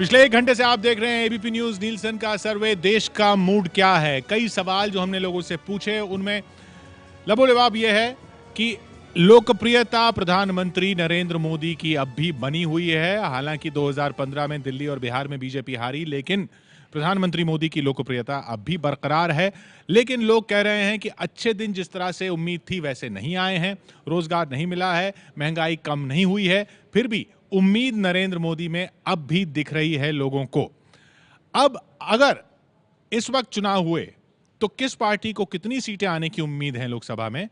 पिछले 1 घंटे से आप देख रहे हैं एबीपी न्यूज नीलसन का सर्वे। देश का मूड क्या है, कई सवाल जो हमने लोगों से पूछे उनमें लबोलबाब यह है कि लोकप्रियता प्रधानमंत्री नरेंद्र मोदी की अब भी बनी हुई है। हालांकि 2015 में दिल्ली और बिहार में बीजेपी हारी, लेकिन प्रधानमंत्री मोदी की लोकप्रियता अब भी बरकरार है। लेकिन लोग कह रहे हैं कि अच्छे दिन जिस तरह से उम्मीद थी वैसे नहीं आए हैं, रोजगार नहीं मिला है, महंगाई कम नहीं हुई है, फिर भी उम्मीद नरेंद्र मोदी में अब भी दिख रही है लोगों को। अब अगर इस वक्त चुनाव हुए तो किस पार्टी को कितनी सीटें आने की उम्मीद है लोकसभा में,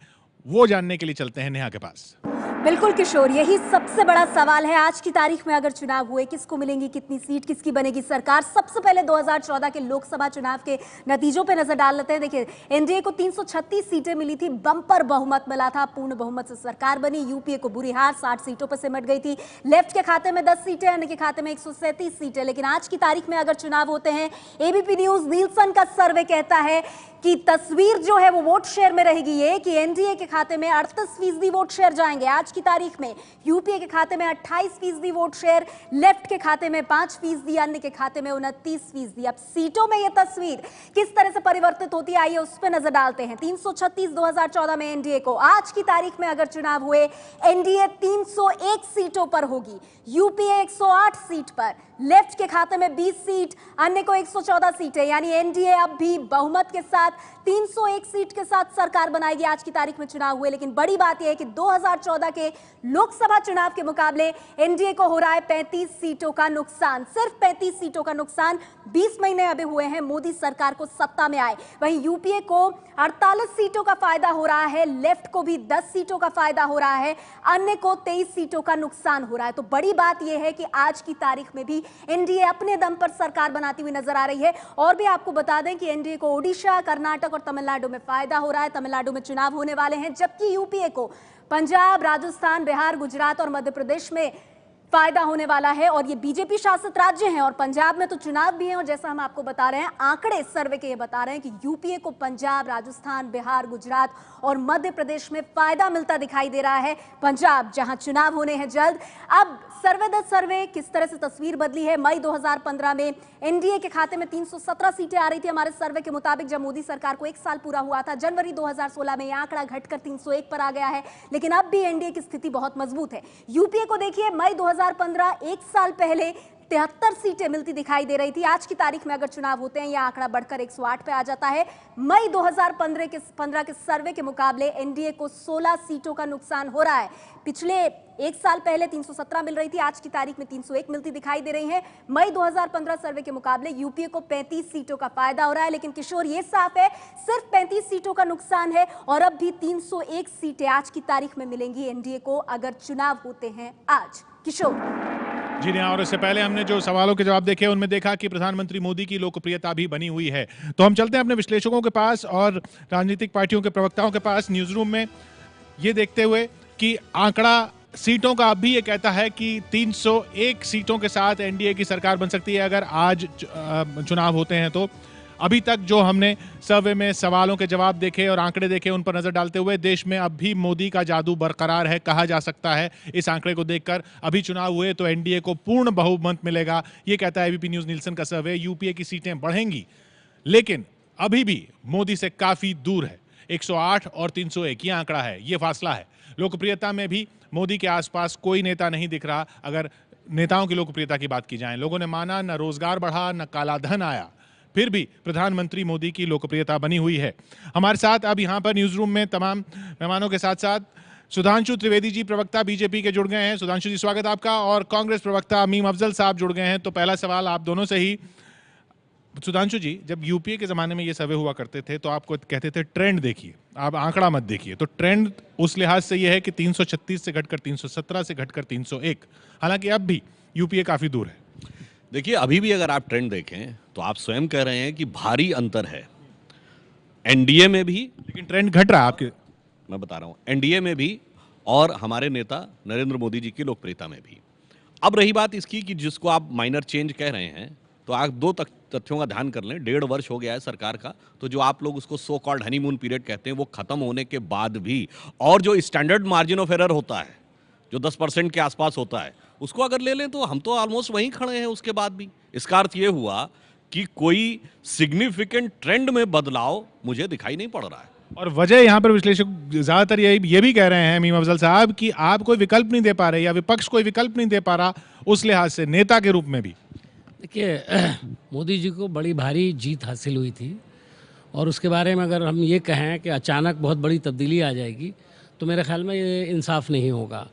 वो जानने के लिए चलते हैं नेहा के पास। बिल्कुल किशोर, यही सबसे बड़ा सवाल है आज की तारीख में। अगर चुनाव हुए, किसको मिलेंगी कितनी सीट, किसकी बनेगी सरकार। सबसे पहले 2014 के लोकसभा चुनाव के नतीजों पे नजर डाल लेते हैं। देखिए, एनडीए को 336 सीटें मिली थी, बम्पर बहुमत मिला था, पूर्ण बहुमत से सरकार बनी। यूपीए को बुरी हार, 60 सीटों पर सिमट गई थी। लेफ्ट के खाते में 10 सीटें, अन्य के खाते में 137 सीटें। लेकिन आज की तारीख में अगर चुनाव होते हैं, एबीपी न्यूज नीलसन का सर्वे कहता है कि तस्वीर जो है वो वोट शेयर में रहेगी ये कि एनडीए के खाते में 38% वोट शेयर जाएंगे आज की तारीख में। यूपीए के खाते में 28% वोट शेयर, लेफ्ट के खाते में 5%, अन्य के खाते में 29%। अब सीटों में ये तस्वीर किस तरह से परिवर्तित होती है, आइए उस पर नजर डालते हैं। 336 2014 में एनडीए को, आज की तारीख में अगर चुनाव हुए एनडीए 301 सीटों पर होगी, यूपीए 108 सीट पर, लेफ्ट के खाते में 20 सीट, अन्य को 114 सीटें। यानी एनडीए अब भी बहुमत के साथ 301 सीट के साथ सरकार बनाएगी आज की तारीख में चुनाव हुए। लेकिन बड़ी बात यह है कि 2014 के लोकसभा चुनाव के मुकाबले एनडीए को हो रहा है 35 सीटों का नुकसान। सिर्फ 35 सीटों का नुकसान। 20 महीने अभी हुए हैं मोदी सरकार को सत्ता में आए। वहीं यूपीए को 48 सीटों का फायदा हो रहा है, लेफ्ट को भी 10 सीटों का फायदा हो रहा है, अन्य को 23 सीटों का नुकसान हो रहा है। तो बड़ी बात यह है कि आज की तारीख में भी एनडीए अपने दम पर सरकार बनाती हुई नजर आ रही है। और भी आपको बता दें कि एनडीए को ओडिशा, कर्नाटक और तमिलनाडु में फायदा हो रहा है। तमिलनाडु में चुनाव होने वाले हैं, जबकि यूपीए को पंजाब, राजस्थान, बिहार, गुजरात और मध्य प्रदेश में फायदा होने वाला है। और ये बीजेपी शासित राज्य हैं और पंजाब में तो चुनाव भी है। और जैसा हम आपको बता रहे हैं, आंकड़े सर्वे के ये बता रहे हैं कि यूपीए को पंजाब, राजस्थान, बिहार, गुजरात और मध्य प्रदेश में फायदा मिलता दिखाई दे रहा है। पंजाब जहां चुनाव होने हैं जल्द। अब सर्वे दर सर्वे किस तरह से तस्वीर बदली है। मई 2015 में एनडीए के खाते में 317 सीटें आ रही थी हमारे सर्वे के मुताबिक, जब मोदी सरकार को 1 साल पूरा हुआ था। जनवरी 2016 में यह आंकड़ा घटकर 301 पर आ गया है। लेकिन अब भी एनडीए की स्थिति बहुत मजबूत है। यूपीए को देखिए, मई 2015, 1 साल पहले 73 सीटें मिलती दिखाई दे रही थी। आज की तारीख में अगर चुनाव होते हैं, यह आंकड़ा बढ़कर 108 पे आ जाता है। मई 2015 के सर्वे के मुकाबले एनडीए को 16 सीटों का नुकसान हो रहा है। पिछले 1 साल पहले 317 मिल रही थी, आज की तारीख में 301 मिलती दिखाई दे रही है। मई 2015 सर्वे के मुकाबले यूपीए को 35 सीटों का फायदा हो रहा है। लेकिन किशोर, ये साफ है सिर्फ 35 सीटों का नुकसान है और अब भी 301 सीटें आज की तारीख में मिलेंगी एनडीए को अगर चुनाव होते हैं आज। किशोर जी नहीं, और इससे पहले हमने जो सवालों के जवाब देखे उनमें देखा कि प्रधानमंत्री मोदी की लोकप्रियता भी बनी हुई है। तो हम चलते हैं अपने विश्लेषकों के पास और राजनीतिक पार्टियों के प्रवक्ताओं के पास न्यूज रूम में, ये देखते हुए कि आंकड़ा सीटों का अब भी ये कहता है कि 301 सीटों के साथ एनडीए की सरकार बन सकती है अगर आज चुनाव होते हैं। तो अभी तक जो हमने सर्वे में सवालों के जवाब देखे और आंकड़े देखे, उन पर नजर डालते हुए देश में अब भी मोदी का जादू बरकरार है, कहा जा सकता है। इस आंकड़े को देखकर अभी चुनाव हुए तो एनडीए को पूर्ण बहुमत मिलेगा, ये कहता है एबीपी न्यूज नीलसन का सर्वे। यूपीए की सीटें बढ़ेंगी लेकिन अभी भी मोदी से काफी दूर है। 108 और 301 ये आंकड़ा है, ये फासला है। लोकप्रियता में भी मोदी के आसपास कोई नेता नहीं दिख रहा। अगर नेताओं की लोकप्रियता की बात की जाए, लोगों ने माना, न रोजगार बढ़ा, न काला धन आया, फिर भी प्रधानमंत्री मोदी की लोकप्रियता बनी हुई है। हमारे साथ अब यहां पर न्यूज रूम में तमाम मेहमानों के साथ साथ सुधांशु त्रिवेदी जी, प्रवक्ता बीजेपी के, जुड़ गए हैं। सुधांशु जी, स्वागत आपका। और कांग्रेस प्रवक्ता अमीम अफजल साहब जुड़ गए हैं। तो पहला सवाल आप दोनों से ही। सुधांशु जी, जब यूपीए के जमाने में ये सर्वे हुआ करते थे तो आपको कहते थे ट्रेंड देखिए, आप आंकड़ा मत देखिए। तो ट्रेंड उस लिहाज से ये है कि 336 से घटकर 317 से घटकर 301, हालांकि अब भी यूपीए काफी दूर है। देखिए, अभी भी अगर आप ट्रेंड देखें तो आप स्वयं कह रहे हैं कि भारी अंतर है एनडीए में भी, लेकिन ट्रेंड घट रहा है आपके। मैं बता रहा हूं, एनडीए में भी और हमारे नेता नरेंद्र मोदी जी की लोकप्रियता में भी। अब रही बात इसकी कि जिसको आप माइनर चेंज कह रहे हैं, तो आप 2 तथ्यों का ध्यान कर लें। 1.5 वर्ष हो गया है सरकार का, तो जो आप लोग उसको सो कॉल्ड हनीमून पीरियड कहते हैं, वो खत्म होने के बाद भी, और जो स्टैंडर्ड मार्जिन ऑफ एरर होता है जो 10% के आसपास होता है, उसको अगर ले लें तो हम तो ऑलमोस्ट वहीं खड़े हैं उसके बाद भी। इसका अर्थ ये हुआ कि कोई सिग्निफिकेंट ट्रेंड में बदलाव मुझे दिखाई नहीं पड़ रहा है। और वजह यहाँ पर विश्लेषक ज्यादातर ये भी कह रहे हैं मीम अफजल साहब कि आप कोई विकल्प नहीं दे पा रहे या विपक्ष कोई विकल्प नहीं दे पा रहा उस लिहाज से नेता के रूप में भी। देखिए मोदी जी को बड़ी भारी जीत हासिल हुई थी और उसके बारे में अगर हम ये कहें कि अचानक बहुत बड़ी तब्दीली आ जाएगी तो मेरे ख्याल में ये इंसाफ नहीं होगा।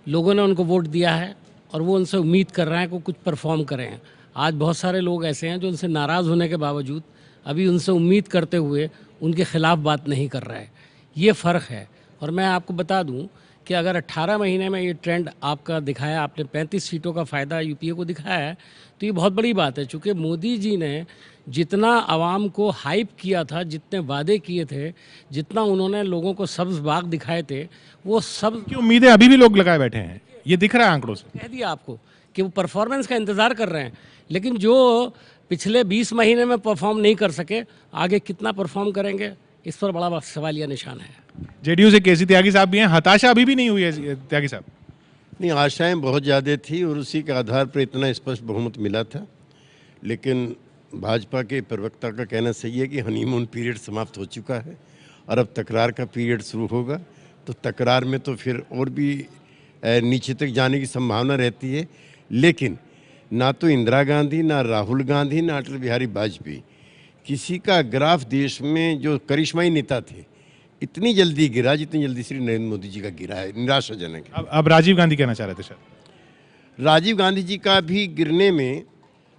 लोगों ने उनको वोट दिया है और वो उनसे उम्मीद कर रहे हैं कि कुछ परफॉर्म करें। आज बहुत सारे लोग ऐसे हैं जो उनसे नाराज़ होने के बावजूद अभी उनसे उम्मीद करते हुए उनके खिलाफ बात नहीं कर रहे हैं। ये फ़र्क है। और मैं आपको बता दूं कि अगर 18 महीने में ये ट्रेंड आपका दिखाया, आपने 35 सीटों का फ़ायदा यूपीए को दिखाया है, तो ये बहुत बड़ी बात है। चूँकि मोदी जी ने जितना आवाम को हाइप किया था, जितने वादे किए थे, जितना उन्होंने लोगों को सब्ज़ बाग दिखाए थे, वो सब की उम्मीदें अभी भी लोग लगाए बैठे हैं, ये दिख रहा है आंकड़ों से। कह दिया आपको कि वो परफॉर्मेंस का इंतज़ार कर रहे हैं, लेकिन जो पिछले 20 महीने में परफॉर्म नहीं कर सके, आगे कितना परफॉर्म करेंगे, इस पर बड़ा सवालिया निशान है। जेडीयू से केसी त्यागी साहब भी हैं, हताशा अभी भी नहीं हुई है त्यागी साहब? नहीं, आशाएं बहुत ज़्यादा थी और उसी के आधार पर इतना स्पष्ट बहुमत मिला था। लेकिन भाजपा के प्रवक्ता का कहना सही है कि हनीमून पीरियड समाप्त हो चुका है और अब तकरार का पीरियड शुरू होगा। तो तकरार में तो फिर और भी नीचे तक जाने की संभावना रहती है। लेकिन ना तो इंदिरा गांधी, ना राहुल गांधी, ना अटल बिहारी वाजपेयी, किसी का ग्राफ देश में जो करिश्माई नेता थे इतनी जल्दी गिरा जितनी जल्दी श्री नरेंद्र मोदी जी का गिरा है। निराशाजनक है। अब राजीव गांधी कहना चाह रहे थे शायद। राजीव गांधी जी का भी गिरने में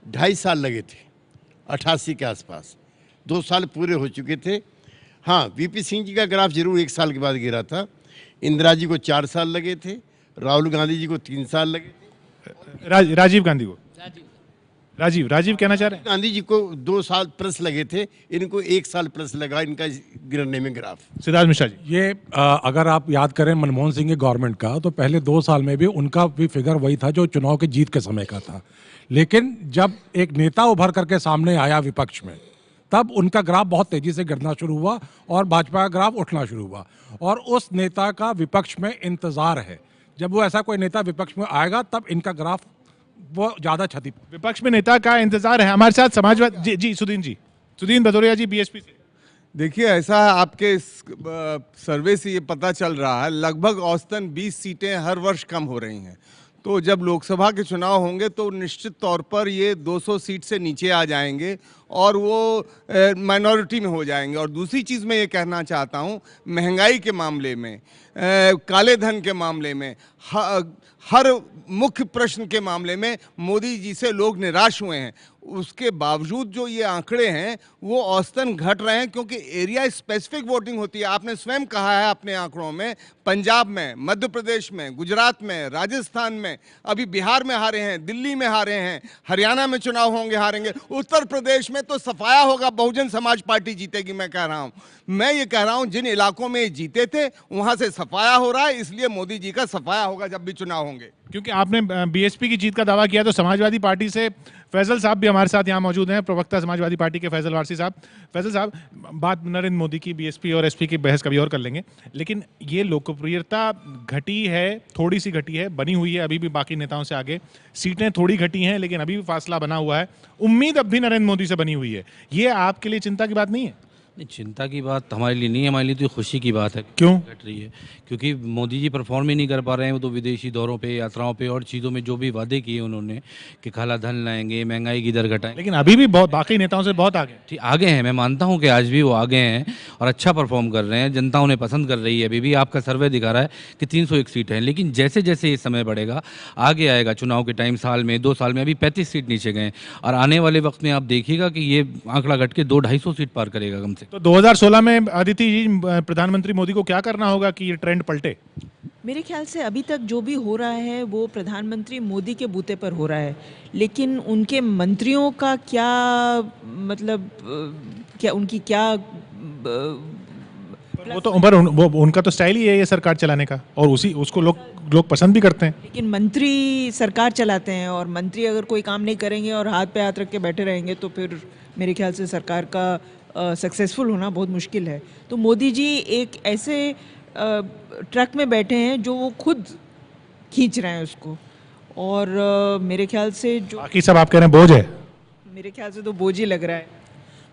2.5 साल लगे थे, 88 के आसपास। 2 साल पूरे हो चुके थे। हाँ, वीपी सिंह जी का ग्राफ जरूर 1 साल के बाद गिरा था। इंदिरा जी को 4 साल लगे थे, राहुल गांधी जी को 3 साल लगे थे। राजीव गांधी को राजीव कहना चाह रहे हैं। गांधी जी को 2 साल प्लस लगे थे, इनको 1 साल प्लस लगा इनका गिरने में ग्राफ। सिद्धार्थ मिश्रा जी, ये अगर आप याद करें मनमोहन सिंह की गवर्नमेंट का, तो पहले 2 साल में भी उनका भी फिगर वही था जो चुनाव के जीत के समय का था। लेकिन जब एक नेता उभर करके सामने आया विपक्ष में, तब उनका ग्राफ बहुत तेजी से गिरना शुरू हुआ और भाजपा का ग्राफ उठना शुरू हुआ। और उस नेता का विपक्ष में इंतजार है। जब वो ऐसा कोई नेता विपक्ष में आएगा तब इनका ग्राफ वो ज्यादा क्षति। विपक्ष में नेता का इंतजार है। हमारे साथ समाजवादी जी सुदीन भदौरिया जी बीएसपी से। देखिए, ऐसा आपके इस सर्वे से ये पता चल रहा है, लगभग औसतन 20 सीटें हर वर्ष कम हो रही हैं। तो जब लोकसभा के चुनाव होंगे तो निश्चित तौर पर ये 200 सीट से नीचे आ जाएंगे और वो माइनॉरिटी में हो जाएंगे। और दूसरी चीज़ मैं ये कहना चाहता हूँ, महंगाई के मामले में, काले धन के मामले में, हर मुख्य प्रश्न के मामले में मोदी जी से लोग निराश हुए हैं। उसके बावजूद जो ये आंकड़े हैं वो औसतन घट रहे हैं, क्योंकि एरिया स्पेसिफिक वोटिंग होती है। आपने स्वयं कहा है अपने आंकड़ों में, पंजाब में, मध्य प्रदेश में, गुजरात में, राजस्थान में, अभी बिहार में हारे हैं, दिल्ली में हारे हैं, हरियाणा में चुनाव होंगे, हारेंगे, उत्तर प्रदेश में तो सफाया होगा, बहुजन समाज पार्टी जीतेगी। मैं कह रहा हूं जिन इलाकों में जीते थे वहां से सफाया हो रहा है, इसलिए मोदी जी का सफाया होगा जब भी चुनाव होंगे। क्योंकि आपने बीएसपी की जीत का दावा किया, तो समाजवादी पार्टी से फैजल साहब भी हमारे साथ यहाँ मौजूद हैं, प्रवक्ता समाजवादी पार्टी के फैजल वारसी साहब। फैजल साहब, बात नरेंद्र मोदी की, बीएसपी और एसपी की बहस कभी और कर लेंगे, लेकिन ये लोकप्रियता घटी है, थोड़ी सी घटी है, बनी हुई है अभी भी बाकी नेताओं से आगे। सीटें थोड़ी घटी हैं लेकिन अभी भी फासला बना हुआ है। उम्मीद अब भी नरेंद्र मोदी से बनी हुई है। ये आपके लिए चिंता की बात नहीं है? नहीं, चिंता की बात हमारे लिए नहीं है, हमारे लिए तो खुशी की बात है। क्यों घट रही है? क्योंकि मोदी जी परफॉर्म ही नहीं कर पा रहे हैं। वो तो विदेशी दौरों पे, यात्राओं पे और चीज़ों में जो भी वादे किए उन्होंने कि काला धन लाएंगे, महंगाई की दर घटाएंगे, लेकिन अभी भी बहुत बाकी नेताओं से बहुत आगे। ठीक आगे हैं। मैं मानता हूं कि आज भी वो आगे हैं और अच्छा परफॉर्म कर रहे हैं। जनता उन्हें पसंद कर रही है। अभी भी आपका सर्वे दिखा रहा है कि 301 सीट है। लेकिन जैसे जैसे ये समय बढ़ेगा, आगे आएगा चुनाव के टाइम, साल में 2 साल में अभी 35 सीट नीचे गए और आने वाले वक्त में आप देखिएगा कि ये आंकड़ा घट के 200-250 सीट पार करेगा कम से। तो 2016 में अदिति जी, प्रधानमंत्री मोदी को क्या करना होगा कि ये ट्रेंड पलटे? मेरे ख्याल से अभी तक जो भी हो रहा है वो प्रधानमंत्री मोदी के बूते पर हो रहा है, लेकिन उनके मंत्रियों का क्या मतलब, क्या उनकी क्या वो तो वो उनका तो स्टाइल ही है ये सरकार चलाने का, और उसको लोग पसंद भी करते हैं। लेकिन मंत्री सरकार चलाते हैं और मंत्री अगर कोई काम नहीं करेंगे और हाथ पे हाथ रख के बैठे रहेंगे तो फिर मेरे ख्याल से सरकार का सक्सेसफुल होना बहुत मुश्किल है। तो मोदी जी एक ऐसे ट्रक में बैठे हैं जो वो खुद खींच रहे हैं उसको, और मेरे ख्याल से जो बाकी सब आप कह रहे हैं बोझ है। मेरे ख्याल से तो बोझ ही लग रहा है।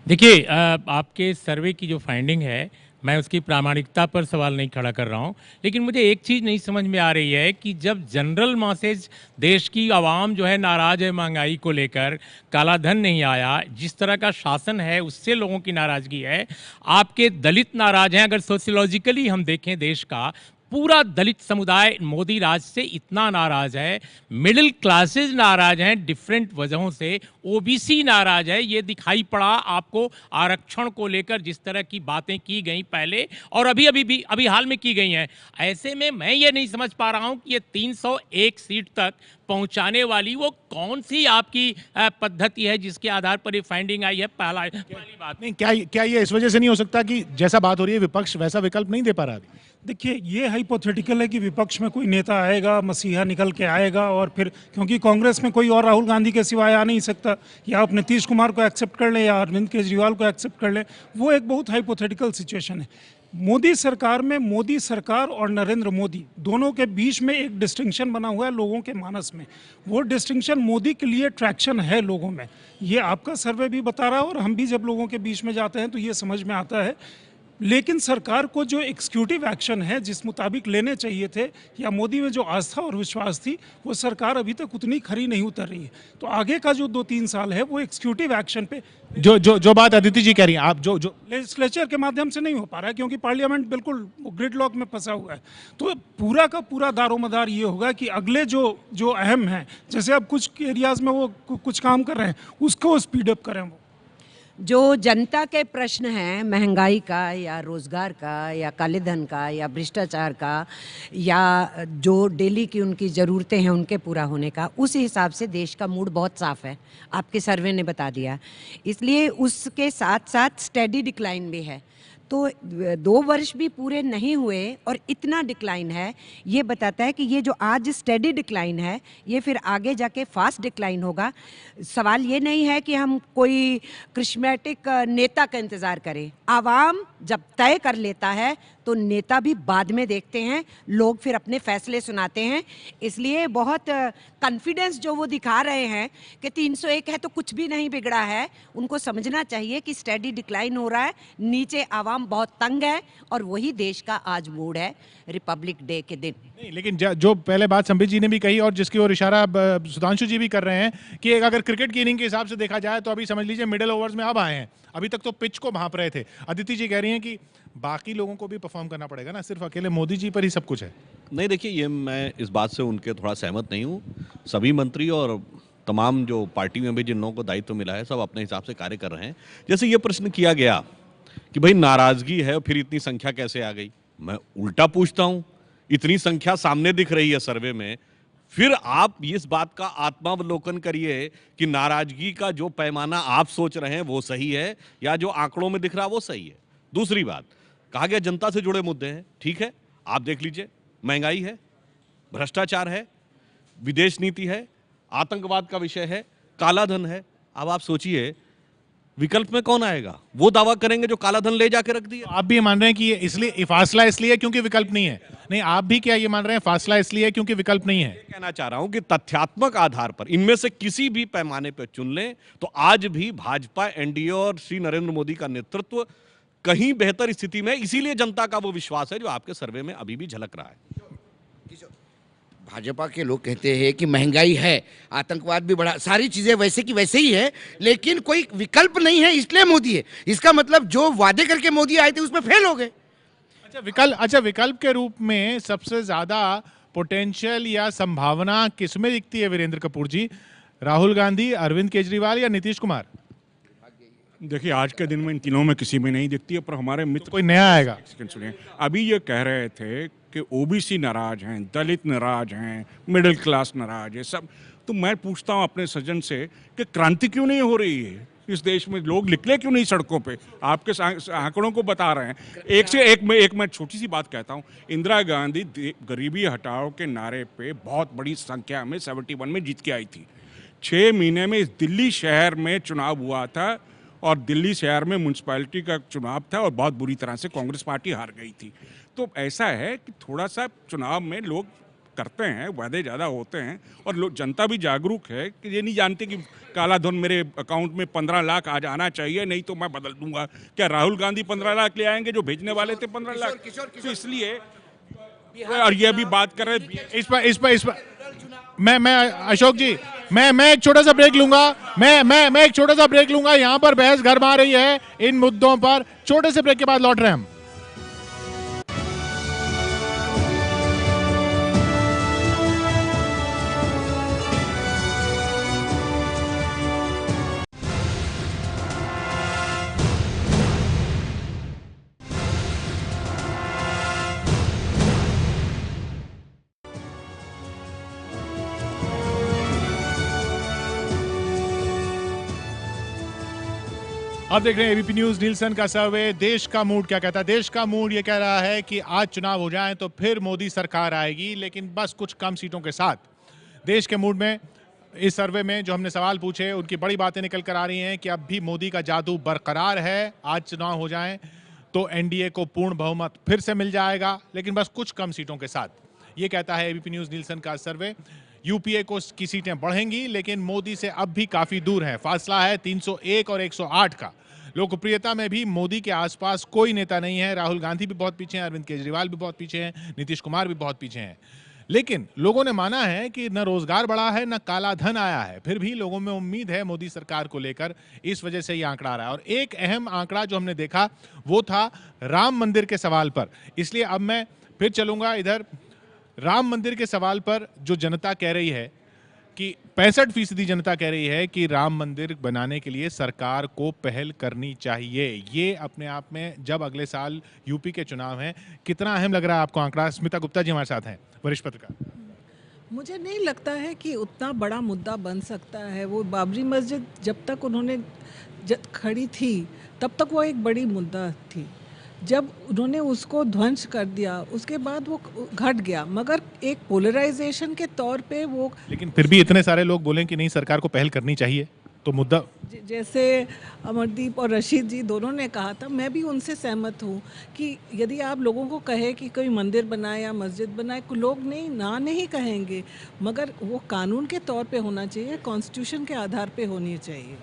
देखिए आपके सर्वे की जो फाइंडिंग है, मैं उसकी प्रामाणिकता पर सवाल नहीं खड़ा कर रहा हूं, लेकिन मुझे एक चीज़ नहीं समझ में आ रही है कि जब जनरल मासेज, देश की आवाम जो है नाराज़ है महंगाई को लेकर, काला धन नहीं आया, जिस तरह का शासन है उससे लोगों की नाराज़गी है, आपके दलित नाराज़ हैं। अगर सोशियोलॉजिकली हम देखें देश का, पूरा दलित समुदाय मोदी राज से इतना नाराज है, मिडिल क्लासेस नाराज हैं डिफरेंट वजहों से, ओबीसी नाराज है। ये दिखाई पड़ा आपको आरक्षण को लेकर, जिस तरह की बातें की गई पहले और अभी हाल में की गई हैं। ऐसे में मैं ये नहीं समझ पा रहा हूं कि ये 301 सीट तक पहुंचाने वाली वो कौन सी आपकी पद्धति है जिसके आधार पर ये फाइंडिंग आई है। पहली बात नहीं, क्या ये इस वजह से नहीं हो सकता कि जैसा बात हो रही है विपक्ष वैसा विकल्प नहीं दे पा रहा अभी? देखिए, ये हाइपोथेटिकल है कि विपक्ष में कोई नेता आएगा, मसीहा निकल के आएगा और फिर, क्योंकि कांग्रेस में कोई और राहुल गांधी के सिवाय आ नहीं सकता, या आप नीतीश कुमार को एक्सेप्ट कर लें या अरविंद केजरीवाल को एक्सेप्ट कर लें, वो एक बहुत हाइपोथेटिकल सिचुएशन है। मोदी सरकार में मोदी सरकार और नरेंद्र मोदी दोनों के बीच में एक डिस्टिंक्शन बना हुआ है लोगों के मानस में। वो डिस्टिंक्शन मोदी के लिए ट्रैक्शन है लोगों में, ये आपका सर्वे भी बता रहा है और हम भी जब लोगों के बीच में जाते हैं तो ये समझ में आता है। लेकिन सरकार को जो एग्जीक्यूटिव एक्शन है जिस मुताबिक लेने चाहिए थे, या मोदी में जो आस्था और विश्वास थी, वो सरकार अभी तक उतनी खरी नहीं उतर रही है। तो आगे का जो 2-3 साल है वो एग्जीक्यूटिव एक्शन पे, जो बात अदिति जी कह रही हैं, आप जो लेजिस्लेचर के माध्यम से नहीं हो पा रहा है क्योंकि पार्लियामेंट बिल्कुल ग्रिडलॉक में फंसा हुआ है। तो पूरा का पूरा दारोमदार ये होगा कि अगले जो अहम हैं, जैसे अब कुछ एरियाज में वो कुछ काम कर रहे हैं, उसको स्पीड अप करें। वो जो जनता के प्रश्न हैं, महंगाई का या रोज़गार का या काले धन का या भ्रष्टाचार का या जो डेली की उनकी ज़रूरतें हैं उनके पूरा होने का, उस हिसाब से देश का मूड बहुत साफ़ है, आपके सर्वे ने बता दिया। इसलिए उसके साथ साथ स्टेडी डिक्लाइन भी है। तो 2 वर्ष भी पूरे नहीं हुए और इतना डिक्लाइन है, ये बताता है कि ये जो आज स्टेडी डिक्लाइन है ये फिर आगे जाके फास्ट डिक्लाइन होगा। सवाल ये नहीं है कि हम कोई क्रिश्मेटिक नेता का इंतज़ार करें, आवाम जब तय कर लेता है तो नेता भी बाद में देखते हैं, लोग फिर अपने फैसले सुनाते हैं। इसलिए बहुत कॉन्फिडेंस जो वो दिखा रहे हैं कि 301 है तो कुछ भी नहीं बिगड़ा है, उनको समझना चाहिए कि स्टेडी डिक्लाइन हो रहा है, नीचे आवाम बहुत तंग है और वही देश का आज मूड है रिपब्लिक डे के दिन। नहीं, लेकिन जो पहले बात संबित जी ने भी कही और जिसकी ओर इशारा सुधांशु जी भी कर रहे हैं कि अगर क्रिकेट की इनिंग के हिसाब से देखा जाए तो अभी समझ लीजिए मिडिल ओवर्स में अब आए हैं, अभी तक तो पिच को भांप रहे थे। अदिति जी कह रही हैं कि बाकी लोगों को भी परफॉर्म करना पड़ेगा ना, सिर्फ अकेले मोदी जी पर ही सब कुछ है। नहीं, देखिए, ये मैं इस बात से उनके थोड़ा सहमत नहीं हूँ। सभी मंत्री और तमाम जो पार्टी में भी जिन लोगों को दायित्व मिला है सब अपने हिसाब से कार्य कर रहे हैं। जैसे ये प्रश्न किया गया कि भाई नाराजगी है और फिर इतनी संख्या कैसे आ गई, मैं उल्टा पूछता हूँ, इतनी संख्या सामने दिख रही है सर्वे में, फिर आप इस बात का आत्मावलोकन करिए कि नाराजगी का जो पैमाना आप सोच रहे हैं वो सही है या जो आंकड़ों में दिख रहा है वो सही है। दूसरी बात, कहा गया जनता से जुड़े मुद्दे हैं, ठीक है, आप देख लीजिए, महंगाई है, भ्रष्टाचार है, विदेश नीति है, आतंकवाद का विषय है, काला धन है। अब आप सोचिए विकल्प में कौन आएगा? वो दावा करेंगे जो काला धन ले जाके रख दिया। आप भी मान रहे हैं कि ये इसलिए फासला इसलिए है क्योंकि विकल्प नहीं है? नहीं, आप भी क्या ये मान रहे हैं फासला इसलिए है क्योंकि विकल्प नहीं है? कहना चाह रहा हूं कि तथ्यात्मक आधार पर इनमें से किसी भी पैमाने पर चुन लें तो आज भी भाजपा, एनडीए और श्री नरेंद्र मोदी का नेतृत्व कहीं बेहतर स्थिति में, इसीलिए जनता का वो विश्वास है जो आपके सर्वे में अभी भी झलक रहा है। भाजपा के लोग कहते हैं कि महंगाई है, आतंकवाद भी बढ़ा, सारी चीजें वैसे की वैसे ही है, लेकिन कोई विकल्प नहीं है इसलिए मोदी है। इसका मतलब जो वादे करके मोदी आए थे उसमें फेल हो गए। अच्छा, विकल्प के रूप में सबसे ज्यादा पोटेंशियल या संभावना किसमें दिखती है वीरेंद्र कपूर जी? राहुल गांधी, अरविंद केजरीवाल या नीतीश कुमार? देखिए, आज के दिन में इन तीनों में किसी में नहीं दिखती है, पर हमारे मित्र कोई नया आएगा। सुनिए, अभी ये कह रहे थे कि ओबीसी नाराज हैं, दलित नाराज हैं, मिडिल क्लास नाराज है, सब। तो मैं पूछता हूँ अपने सज्जन से कि क्रांति क्यों नहीं हो रही है इस देश में? लोग निकले क्यों नहीं सड़कों पे? आपके आंकड़ों को बता रहे हैं। एक मैं छोटी सी बात कहता हूँ। इंदिरा गांधी गरीबी हटाओ के नारे पे बहुत बड़ी संख्या में 71 में जीत के आई थी। 6 महीने में इस दिल्ली शहर में चुनाव हुआ था और दिल्ली शहर में म्यूनसिपैलिटी का चुनाव था और बहुत बुरी तरह से कांग्रेस पार्टी हार गई थी। तो ऐसा है कि थोड़ा सा चुनाव में लोग करते हैं, वादे ज़्यादा होते हैं, और लोग जनता भी जागरूक है कि ये नहीं जानते कि काला धन मेरे अकाउंट में 15 लाख आज आना चाहिए, नहीं तो मैं बदल दूंगा। क्या राहुल गांधी 15 लाख ले आएंगे जो भेजने वाले थे 15 लाख? तो इसलिए और ये भी बात कर रहे इस पर मैं अशोक जी, मैं एक छोटा सा ब्रेक लूंगा। मैं एक छोटा सा ब्रेक लूंगा। यहाँ पर बहस गर्मा रही है इन मुद्दों पर। छोटे से ब्रेक के बाद लौट रहे हैं हम। आप देख रहे हैं एबीपी न्यूज नीलसन का सर्वे। देश का मूड क्या कहता है? देश का मूड ये कह रहा है कि आज चुनाव हो जाएं तो फिर मोदी सरकार आएगी, लेकिन बस कुछ कम सीटों के साथ। देश के मूड में इस सर्वे में जो हमने सवाल पूछे उनकी बड़ी बातें निकल कर आ रही हैं कि अब भी मोदी का जादू बरकरार है। आज चुनाव हो जाएं तो एनडीए को पूर्ण बहुमत फिर से मिल जाएगा, लेकिन बस कुछ कम सीटों के साथ। ये कहता है एबीपी न्यूज नीलसन का सर्वे। यूपीए की सीटें बढ़ेंगी, लेकिन मोदी से अब भी काफी दूर है। फासला है 301 और 108 का। लोकप्रियता में भी मोदी के आसपास कोई नेता नहीं है। राहुल गांधी भी बहुत पीछे हैं, अरविंद केजरीवाल भी बहुत पीछे हैं, नीतीश कुमार भी बहुत पीछे हैं। लेकिन लोगों ने माना है कि न रोजगार बढ़ा है, न काला धन आया है। फिर भी लोगों में उम्मीद है मोदी सरकार को लेकर, इस वजह से ये आंकड़ा आ रहा है। और एक अहम आंकड़ा जो हमने देखा वो था राम मंदिर के सवाल पर। इसलिए अब मैं फिर चलूंगा इधर। राम मंदिर के सवाल पर जो जनता कह रही है कि 65% जनता कह रही है कि राम मंदिर बनाने के लिए सरकार को पहल करनी चाहिए। ये अपने आप में, जब अगले साल यूपी के चुनाव हैं, कितना अहम लग रहा है आपको आंकड़ा? स्मिता गुप्ता जी हमारे साथ हैं, वरिष्ठ पत्रकार। मुझे नहीं लगता है कि उतना बड़ा मुद्दा बन सकता है। वो बाबरी मस्जिद जब तक उन्होंने खड़ी थी तब तक वो एक बड़ी मुद्दा थी। जब उन्होंने उसको ध्वंस कर दिया उसके बाद वो घट गया, मगर एक पोलराइजेशन के तौर पे वो। लेकिन फिर भी इतने सारे लोग बोलें कि नहीं सरकार को पहल करनी चाहिए, तो मुद्दा जैसे अमरदीप और रशीद जी दोनों ने कहा था, मैं भी उनसे सहमत हूँ कि यदि आप लोगों को कहे कि कोई मंदिर बनाए या मस्जिद बनाए, लोग नहीं कहेंगे, मगर वो कानून के तौर पे होना चाहिए, कॉन्स्टिट्यूशन के आधार पे होनी चाहिए।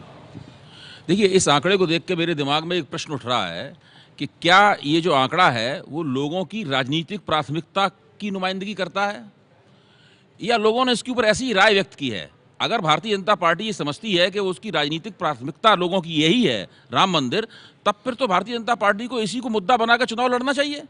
देखिए, इस आंकड़े को देख के मेरे दिमाग में एक प्रश्न उठ रहा है कि क्या ये जो आंकड़ा है वो लोगों की राजनीतिक प्राथमिकता की नुमाइंदगी करता है, या लोगों ने इसके ऊपर ऐसी ही राय व्यक्त की है? अगर भारतीय जनता पार्टी ये समझती है कि उसकी राजनीतिक प्राथमिकता लोगों की यही है राम मंदिर, तब फिर तो भारतीय जनता पार्टी को इसी को मुद्दा बनाकर चुनाव लड़ना चाहिए।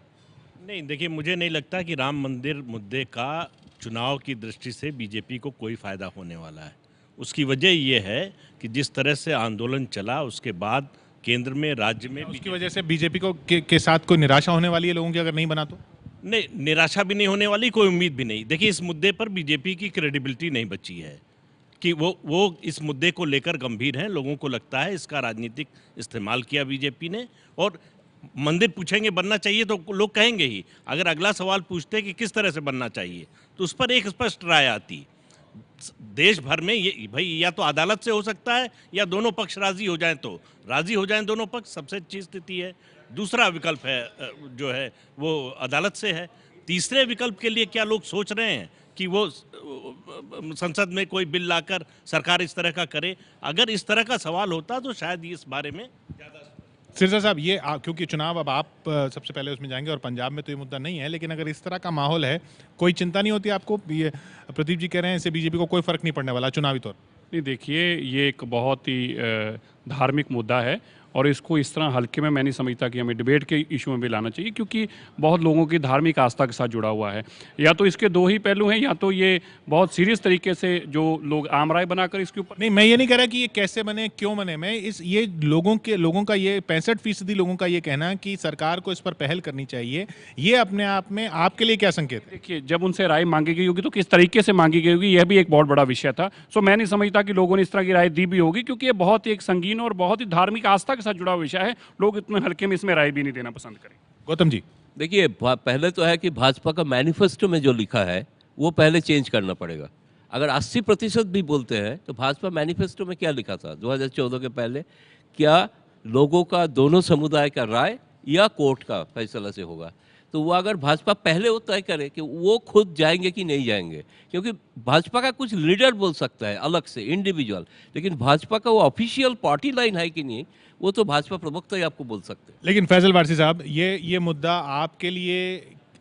नहीं, देखिए, मुझे नहीं लगता कि राम मंदिर मुद्दे का चुनाव की दृष्टि से बीजेपी को कोई फायदा होने वाला है। उसकी वजह ये है कि जिस तरह से आंदोलन चला उसके बाद केंद्र में, राज्य में, उसकी वजह से बीजेपी को के साथ कोई निराशा होने वाली है लोगों की अगर नहीं बना तो? नहीं, निराशा भी नहीं होने वाली, कोई उम्मीद भी नहीं। देखिए, इस मुद्दे पर बीजेपी की क्रेडिबिलिटी नहीं बची है कि वो इस मुद्दे को लेकर गंभीर हैं। लोगों को लगता है इसका राजनीतिक इस्तेमाल किया बीजेपी ने। और मंदिर पूछेंगे बनना चाहिए तो लोग कहेंगे ही। अगर अगला सवाल पूछते कि किस तरह से बनना चाहिए तो उस पर एक स्पष्ट राय आती। देश भर में ये भाई या तो अदालत से हो सकता है या दोनों पक्ष राजी हो जाएं, तो राजी हो जाएं दोनों पक्ष, सबसे अच्छी स्थिति है। दूसरा विकल्प है जो है वो अदालत से है। तीसरे विकल्प के लिए क्या लोग सोच रहे हैं कि वो संसद में कोई बिल लाकर सरकार इस तरह का करे? अगर इस तरह का सवाल होता तो शायद इस बारे में ज़्यादा। सिरसा साहब, ये क्योंकि चुनाव अब आप सबसे पहले उसमें जाएंगे और पंजाब में तो ये मुद्दा नहीं है, लेकिन अगर इस तरह का माहौल है, कोई चिंता नहीं होती आपको? ये प्रदीप जी कह रहे हैं इससे बीजेपी को कोई फर्क नहीं पड़ने वाला चुनावी तौर? नहीं, देखिए, ये एक बहुत ही धार्मिक मुद्दा है और इसको इस तरह हल्के में मैं नहीं समझता कि हमें डिबेट के इशू में भी लाना चाहिए, क्योंकि बहुत लोगों की धार्मिक आस्था के साथ जुड़ा हुआ है। या तो इसके दो ही पहलू हैं, या तो ये बहुत सीरियस तरीके से जो लोग आम राय बनाकर इसके ऊपर। नहीं, मैं ये नहीं कह रहा कि ये कैसे बने, क्यों बने। मैं ये लोगों का ये 65% लोगों का ये कहना कि सरकार को इस पर पहल करनी चाहिए, ये अपने आप में आपके लिए क्या संकेत है? देखिए, जब उनसे राय मांगी गई होगी तो किस तरीके से मांगी गई होगी, यह भी एक बहुत बड़ा विषय था। सो मैं नहीं समझता कि लोगों ने इस तरह की राय दी भी होगी, क्योंकि ये बहुत एक संगीन और बहुत ही धार्मिक आस्था के साथ जुड़ा विषय है। लोग इतने हल्के में इसमें राय भी नहीं देना पसंद करें। गौतम जी, देखिए, पहले तो है कि भाजपा का मैनिफेस्टो में जो लिखा है वो पहले चेंज करना पड़ेगा। अगर 80% भी बोलते हैं तो भाजपा मैनिफेस्टो में क्या लिखा था 2014 के पहले? क्या लोगों का, दोनों समुदाय का राय या कोर्ट का फैसला से होगा? तो वो अगर भाजपा पहले वो तय करे कि वो खुद जाएंगे कि नहीं जाएंगे, क्योंकि भाजपा का कुछ लीडर बोल सकता है अलग से इंडिविजुअल, लेकिन भाजपा का वो ऑफिशियल पार्टी लाइन है कि नहीं, वो तो भाजपा प्रवक्ता ही आपको बोल सकते हैं। लेकिन फैजल वारसी साहब, ये मुद्दा आपके लिए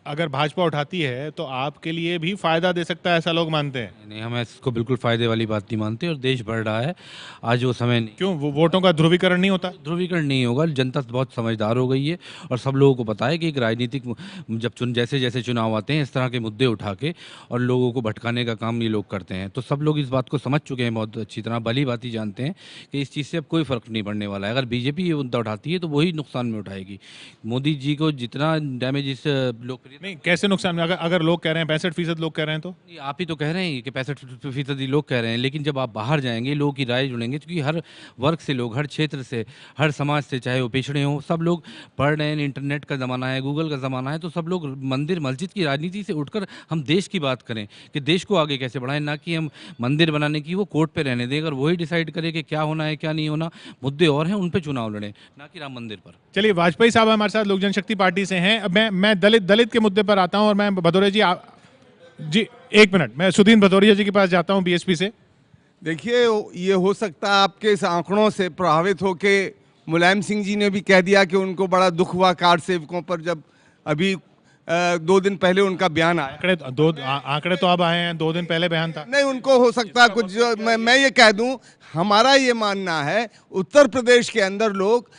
अगर भाजपा उठाती है तो आपके लिए भी फायदा दे सकता है, ऐसा लोग मानते हैं। नहीं, हम इसको बिल्कुल फायदे वाली बात नहीं मानते, और देश बढ़ रहा है, आज वो समय नहीं। क्यों, वो वोटों का ध्रुवीकरण नहीं होता? ध्रुवीकरण नहीं होगा, जनता बहुत समझदार हो गई है और सब लोगों को पता है कि एक राजनीतिक जब जैसे जैसे चुनाव आते हैं इस तरह के मुद्दे उठा के और लोगों को भटकाने का काम ये लोग करते हैं, तो सब लोग इस बात को समझ चुके हैं बहुत अच्छी तरह, भली बात ही जानते हैं कि इस चीज़ से अब कोई फ़र्क नहीं पड़ने वाला है। अगर बीजेपी ये मुद्दा उठाती है तो वही नुकसान में उठाएगी। मोदी जी को जितना डैमेज इस लोकप्रियता, नहीं, कैसे नुकसान में? अगर लोग कह रहे हैं 65% लोग कह रहे हैं, तो आप ही तो कह रहे हैं कि 65% लोग कह रहे हैं, लेकिन जब आप बाहर जाएंगे लोगों की राय जुड़ेंगे, क्योंकि हर वर्ग से लोग, हर क्षेत्र से, हर समाज से, चाहे वो पिछड़े हों, सब लोग पढ़ रहे हैं। इंटरनेट का ज़माना है, गूगल का ज़माना है, तो सब लोग मंदिर मस्जिद की राजनीति से उठकर हम देश की बात करें कि देश को आगे कैसे बढ़ाएं, ना कि हम मंदिर बनाने की वो कोर्ट पे रहने दें। अगर वही डिसाइड करे कि क्या होना है क्या नहीं होना, मुद्दे और हैं, उन पर चुनाव लड़ें, ना कि राम मंदिर पर। चलिए, वाजपेयी साहब हमारे साथ लोक जनशक्ति पार्टी से हैं। अब मैं दलित के मुद्दे पर आता हूं, और मैं भदौरिया जी एक मिनट, मैं सुदीन भदौरिया जी के पास जाता हूं, बीएसपी से। देखिए, ये हो सकता है आपके इस आंकड़ों से प्रभावित होके मुलायम सिंह जी ने भी कह दिया कि उनको बड़ा दुख हुआ कार सेवकों पर, जब अभी 2 दिन पहले उनका बयान आया। आंकड़े तो अब आए हैं, 2 दिन पहले बयान था। नहीं, उनको हो सकता है कुछ, मैं ये कह दूं, हमारा ये मानना है उत्तर प्रदेश के अंदर लोग,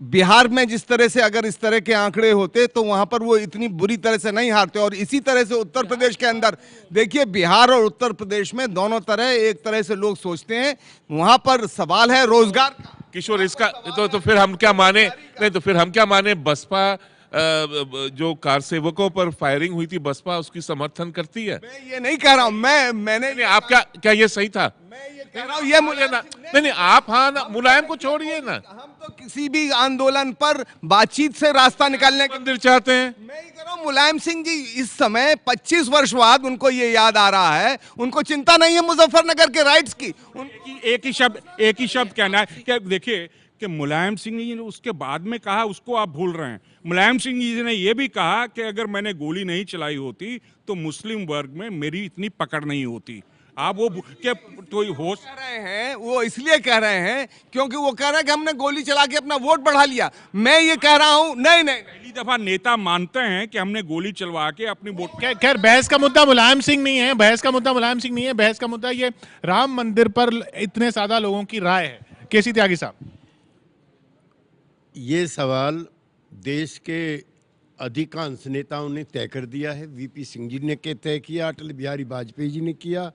बिहार में जिस तरह से अगर इस तरह के आंकड़े होते तो वहां पर वो इतनी बुरी तरह से नहीं हारते, और इसी तरह से उत्तर प्रदेश के अंदर देखिए, बिहार और उत्तर प्रदेश में दोनों तरह एक तरह से लोग सोचते हैं। वहां पर सवाल है रोजगार का। किशोर, इसका तो फिर हम क्या माने? नहीं तो फिर हम क्या माने? बसपा जो कार सेवकों पर फायरिंग हुई थी, बसपा उसकी समर्थन करती है? मैं ये नहीं कह रहा हूं, मैंने आप क्या ये सही था? मैं ये कह रहा हूं, ये मुझे ना, नहीं, आप हाँ ना, मुलायम को छोड़िए ना। हम तो किसी भी आंदोलन पर बातचीत से रास्ता निकालने के मंदिर चाहते हैं। मैं ये कह रहा हूं, मुलायम सिंह जी इस समय 25 वर्ष बाद उनको ये याद आ रहा है, उनको चिंता नहीं है मुजफ्फरनगर के राइट्स की। एक ही शब्द कहना है कि देखिए कि मुलायम सिंह जी ने उसके बाद में कहा, उसको आप भूल रहे हैं। मुलायम सिंह जी ने यह भी कहा कि अगर मैंने गोली नहीं चलाई होती तो मुस्लिम वर्ग में मेरी इतनी पकड़ नहीं होती। आप वो क्या कोई होश कह रहे हैं, वो इसलिए कह रहे हैं क्योंकि वो कह रहे हैं कि हमने गोली चला के अपना वोट बढ़ा लिया। मैं ये कह रहा हूं, नहीं, पहली दफा नेता मानते हैं कि हमने गोली चलवा के अपनी वोट। खैर, बहस का मुद्दा मुलायम सिंह नहीं है, बहस का मुद्दा मुलायम सिंह नहीं है, बहस का मुद्दा ये राम मंदिर पर इतने ज्यादा लोगों की राय है। केसी त्यागी साहब, ये सवाल देश के अधिकांश नेताओं ने तय कर दिया है। वीपी सिंह जी ने तय किया, अटल बिहारी वाजपेयी जी ने किया,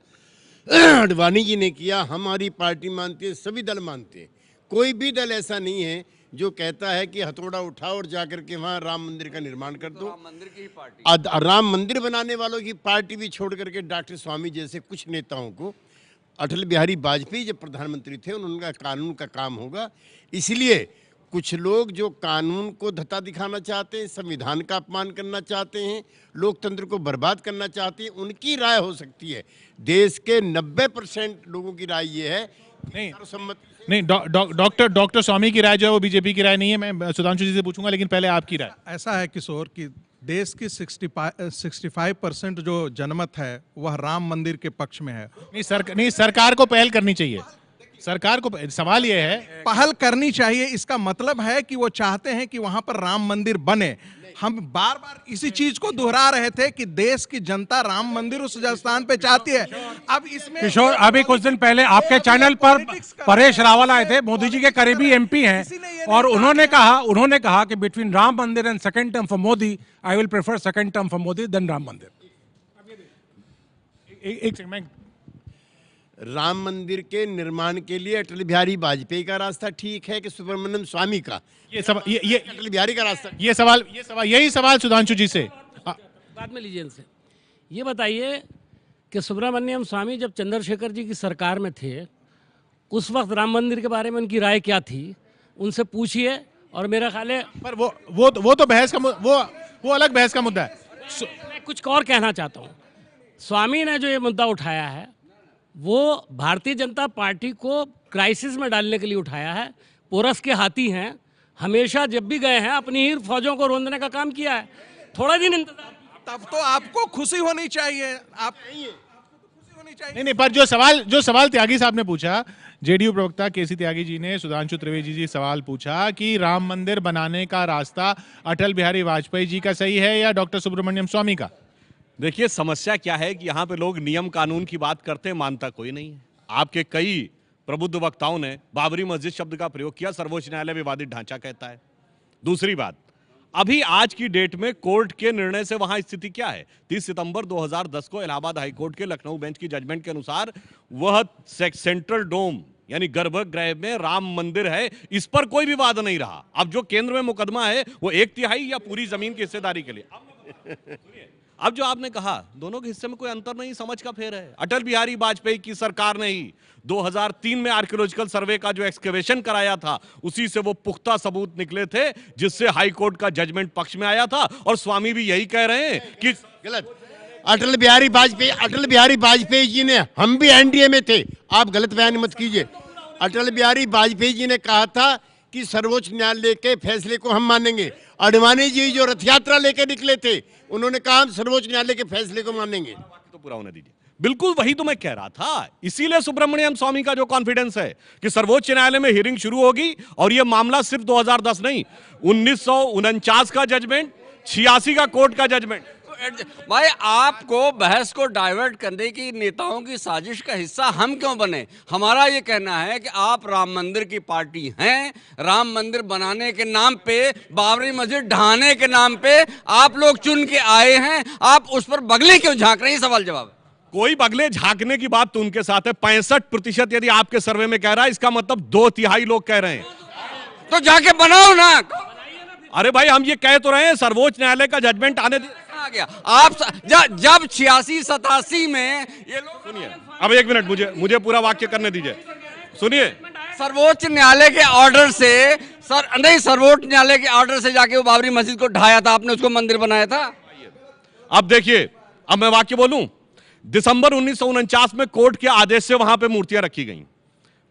अडवाणी जी ने किया, हमारी पार्टी मानती है, सभी दल मानते हैं। कोई भी दल ऐसा नहीं है जो कहता है कि हथौड़ा उठाओ और जाकर के वहाँ राम मंदिर का निर्माण कर दो। राम मंदिर की पार्टी, राम मंदिर बनाने वालों की पार्टी भी छोड़ करके डॉक्टर स्वामी जैसे कुछ नेताओं को, अटल बिहारी वाजपेयी जब प्रधानमंत्री थे उनका कानून का काम होगा। इसलिए कुछ लोग जो कानून को धत्ता दिखाना चाहते हैं, संविधान का अपमान करना चाहते हैं, लोकतंत्र को बर्बाद करना चाहते हैं, उनकी राय हो सकती है। देश के 90% लोगों की राय ये है। नहीं, डॉक्टर स्वामी की राय जो है वो बीजेपी की राय नहीं है। मैं सुधांशु जी से पूछूंगा, लेकिन पहले आपकी राय। ऐसा है किशोर कि देश की 65% जो जनमत है वह राम मंदिर के पक्ष में है। नहीं, सरकार को पहल करनी चाहिए। सरकार को सवाल ये है, पहल करनी चाहिए, इसका मतलब है कि वो चाहते हैं कि वहां पर राम मंदिर बने। हम बार बार इसी चीज को दोहरा रहे थे कि देश की जनता राम मंदिर उस स्थान पे चाहती है। अब इसमें किशोर, अभी कुछ दिन पहले आपके चैनल पर परेश रावल आए थे, मोदी जी के करीबी एमपी हैं, और उन्होंने कहा कि between Ram Mandir and second term for Modi, I will prefer second term for Modi then Ram Mandir. एक सेकंड, राम मंदिर के निर्माण के लिए अटल बिहारी वाजपेयी का रास्ता ठीक है कि सुब्रमण्यम स्वामी का? ये अटल बिहारी का रास्ता। यही सवाल सुधांशु जी से बाद में लीजिए इनसे। ये बताइए कि सुब्रमण्यम स्वामी जब चंद्रशेखर जी की सरकार में थे, उस वक्त राम मंदिर के बारे में उनकी राय क्या थी? उनसे पूछिए। और मेरा ख्याल है पर वो तो बहस का वो अलग बहस का मुद्दा है। मैं कुछ और कहना चाहता हूँ। स्वामी ने जो ये मुद्दा उठाया है वो भारतीय जनता पार्टी को क्राइसिस में डालने के लिए उठाया है। पोरस के हाथी हैं, हमेशा जब भी गए हैं अपनी ही फौजों को रोंदने का काम किया है। थोड़ा दिन इंतजार। तब तो आपको खुशी होनी चाहिए, आप नहीं, पर जो सवाल त्यागी साहब ने पूछा, जेडीयू प्रवक्ता केसी त्यागी जी ने सुधांशु त्रिवेदी जी सवाल पूछा कि राम मंदिर बनाने का रास्ता अटल बिहारी वाजपेयी जी का सही है या डॉक्टर सुब्रमण्यम स्वामी का? देखिए, समस्या क्या है कि यहाँ पे लोग नियम कानून की बात करते हैं, मानता कोई नहीं है। आपके कई प्रबुद्ध वक्ताओं ने बाबरी मस्जिद शब्द का प्रयोग किया, सर्वोच्च न्यायालय विवादित ढांचा कहता है। दूसरी बात, अभी आज की डेट में कोर्ट के निर्णय से वहां स्थिति क्या है? 30 सितंबर 2010 को इलाहाबाद हाईकोर्ट के लखनऊ बेंच की जजमेंट के अनुसार वह सेंट्रल डोम यानी गर्भगृह में राम मंदिर है, इस पर कोई विवाद नहीं रहा। अब जो केंद्र में मुकदमा है वो 1/3 या पूरी जमीन की हिस्सेदारी के लिए। अब जो आपने कहा, दोनों के हिस्से में कोई अंतर नहीं, समझ का फेर है। अटल बिहारी वाजपेयी की सरकार ने ही 2003 में आर्कियोलॉजिकल सर्वे का जो एक्सकेवेशन कराया था, उसी से वो पुख्ता सबूत निकले थे जिससे हाई कोर्ट का जजमेंट पक्ष में आया था। और स्वामी भी यही कह रहे हैं कि गलत। अटल बिहारी वाजपेयी जी ने, हम भी एनडीए में थे, आप गलत बयान मत कीजिए। अटल बिहारी वाजपेयी जी ने कहा था कि सर्वोच्च न्यायालय के फैसले को हम मानेंगे। अडवाणी जी जो रथ यात्रा लेकर निकले थे, उन्होंने कहा हम सर्वोच्च न्यायालय के फैसले को मानेंगे। तो पूरा होने दीजिए। बिल्कुल वही तो मैं कह रहा था। इसीलिए सुब्रमण्यम स्वामी का जो कॉन्फिडेंस है कि सर्वोच्च न्यायालय में हियरिंग शुरू होगी, और यह मामला सिर्फ 2010 नहीं, 1949 का जजमेंट, 86 का कोर्ट का जजमेंट। भाई, आपको बहस को डाइवर्ट करने की नेताओं की साजिश का हिस्सा हम क्यों बने? हमारा ये कहना है कि आप राम मंदिर की पार्टी हैं। राम मंदिर बनाने के नाम पे, बाबरी मस्जिद ढहाने के नाम पे आप लोग चुन के आए हैं, आप उस पर बगले क्यों झांक रहे हैं? सवाल जवाब। कोई बगले झांकने की बात तो उनके साथ है। 65% यदि आपके सर्वे में कह रहा है, इसका मतलब 2/3 लोग कह रहे हैं। तो जाके बनाओ ना। अरे भाई, हम ये कह तो रहे हैं, सर्वोच्च न्यायालय का जजमेंट आने आ गया। आप जब 86-87 में ये लोग, सुनिए, अब 1 मिनट, मुझे पूरा वाक्य करने दीजिए। सुनिए, सर्वोच्च न्यायालय के ऑर्डर से सर्वोच्च न्यायालय के ऑर्डर से जाके वो बाबरी मस्जिद को ढाया था, आपने उसको मंदिर बनाया था। अब देखिए, अब मैं वाक्य बोलूं। दिसंबर 1949 में कोर्ट के आदेश से वहां पे मूर्तियां रखी गईं।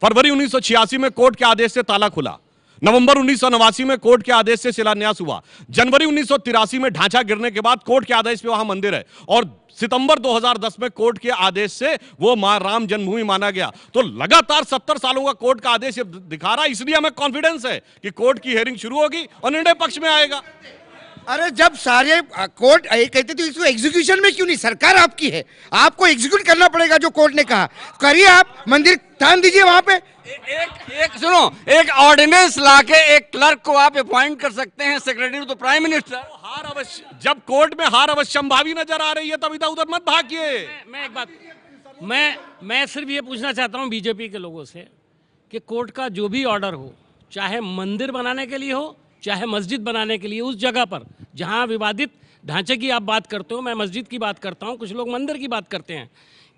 फरवरी 1986 में कोर्ट के आदेश से ताला खुला। नवंबर 1989 में कोर्ट के आदेश से शिलान्यास हुआ। जनवरी 1983 में ढांचा गिरने के बाद कोर्ट के आदेश पे वहां मंदिर है, और सितंबर 2010 में कोर्ट के आदेश से वो राम जन्मभूमि माना गया। तो लगातार 70 सालों का कोर्ट का आदेश दिखा रहा है। इसलिए हमें कॉन्फिडेंस है कि कोर्ट की हियरिंग शुरू होगी और निर्णय पक्ष में आएगा। अरे जब सारे कोर्ट कहते तो इसको एग्जीक्यूशन में क्यों नहीं? सरकार आपकी है, आपको एग्जीक्यूट करना पड़ेगा जो कोर्ट ने कहा। करिए, आप मंदिर थान दीजिए वहां पे। सुनो, एक ऑर्डिनेंस लाके एक क्लर्क को आप अपॉइंट कर सकते हैं, सेक्रेटरी तो प्राइम मिनिस्टर। हार अवश्य, जब कोर्ट में हार अवश्यंभावी नजर आ रही है, तब इधर उधर मत भागिए। मैं एक बात, मैं सिर्फ ये पूछना चाहता हूँ बीजेपी के लोगों से कि कोर्ट का जो भी ऑर्डर हो, चाहे मंदिर बनाने के लिए हो, चाहे मस्जिद बनाने के लिए, उस जगह पर जहाँ विवादित ढांचे की आप बात करते हो, मैं मस्जिद की बात करता हूँ, कुछ लोग मंदिर की बात करते हैं,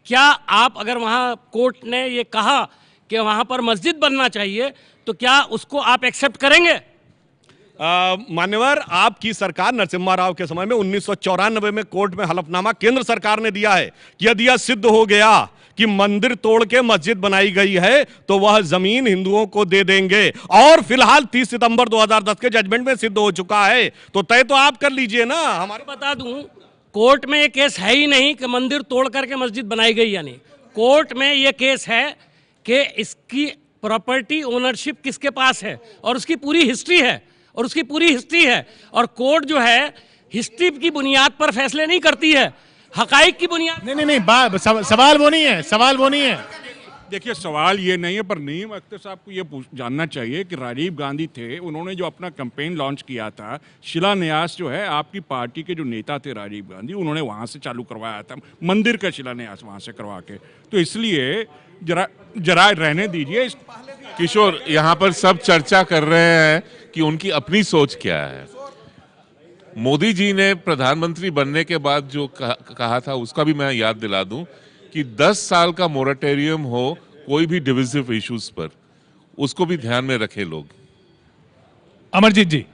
क्या आप, अगर वहाँ कोर्ट ने ये कहा कि वहाँ पर मस्जिद बनना चाहिए, तो क्या उसको आप एक्सेप्ट करेंगे? मान्यवर, आपकी सरकार नरसिम्हा राव के समय में 1994 में कोर्ट में हलफनामा केंद्र सरकार ने दिया है कि यदि यह सिद्ध हो गया कि मंदिर तोड़ के मस्जिद बनाई गई है तो वह जमीन हिंदुओं को दे देंगे। और फिलहाल 30 सितंबर 2010 के जजमेंट में सिद्ध हो चुका है, तो तय तो आप कर लीजिए ना। हमारे बता दूं, कोर्ट में ये केस है ही नहीं कि मंदिर तोड़ करके मस्जिद बनाई गई या नहीं। कोर्ट में ये केस है कि इसकी प्रॉपर्टी ओनरशिप किसके पास है, और उसकी पूरी हिस्ट्री है, और कोर्ट जो है हिस्ट्री की बुनियाद पर फैसले नहीं करती है, हकाइक की बुनियाद। नहीं, सवाल वो नहीं है। देखिए, सवाल ये नहीं है, पर नईम अख्तर साहब को ये जानना चाहिए कि राजीव गांधी थे, उन्होंने जो अपना कैंपेन लॉन्च किया था, शिलान्यास जो है आपकी पार्टी के जो नेता थे राजीव गांधी, उन्होंने वहाँ से चालू करवाया था, मंदिर का शिलान्यास वहाँ से करवा के। तो इसलिए जरा रहने दीजिए। किशोर, यहाँ पर सब चर्चा कर रहे हैं कि उनकी अपनी सोच क्या है। मोदी जी ने प्रधानमंत्री बनने के बाद जो कहा था, उसका भी मैं याद दिला दूं कि 10 साल का मोरेटोरियम हो कोई भी डिविजिव इश्यूज पर, उसको भी ध्यान में रखे लोग। अमरजीत जी,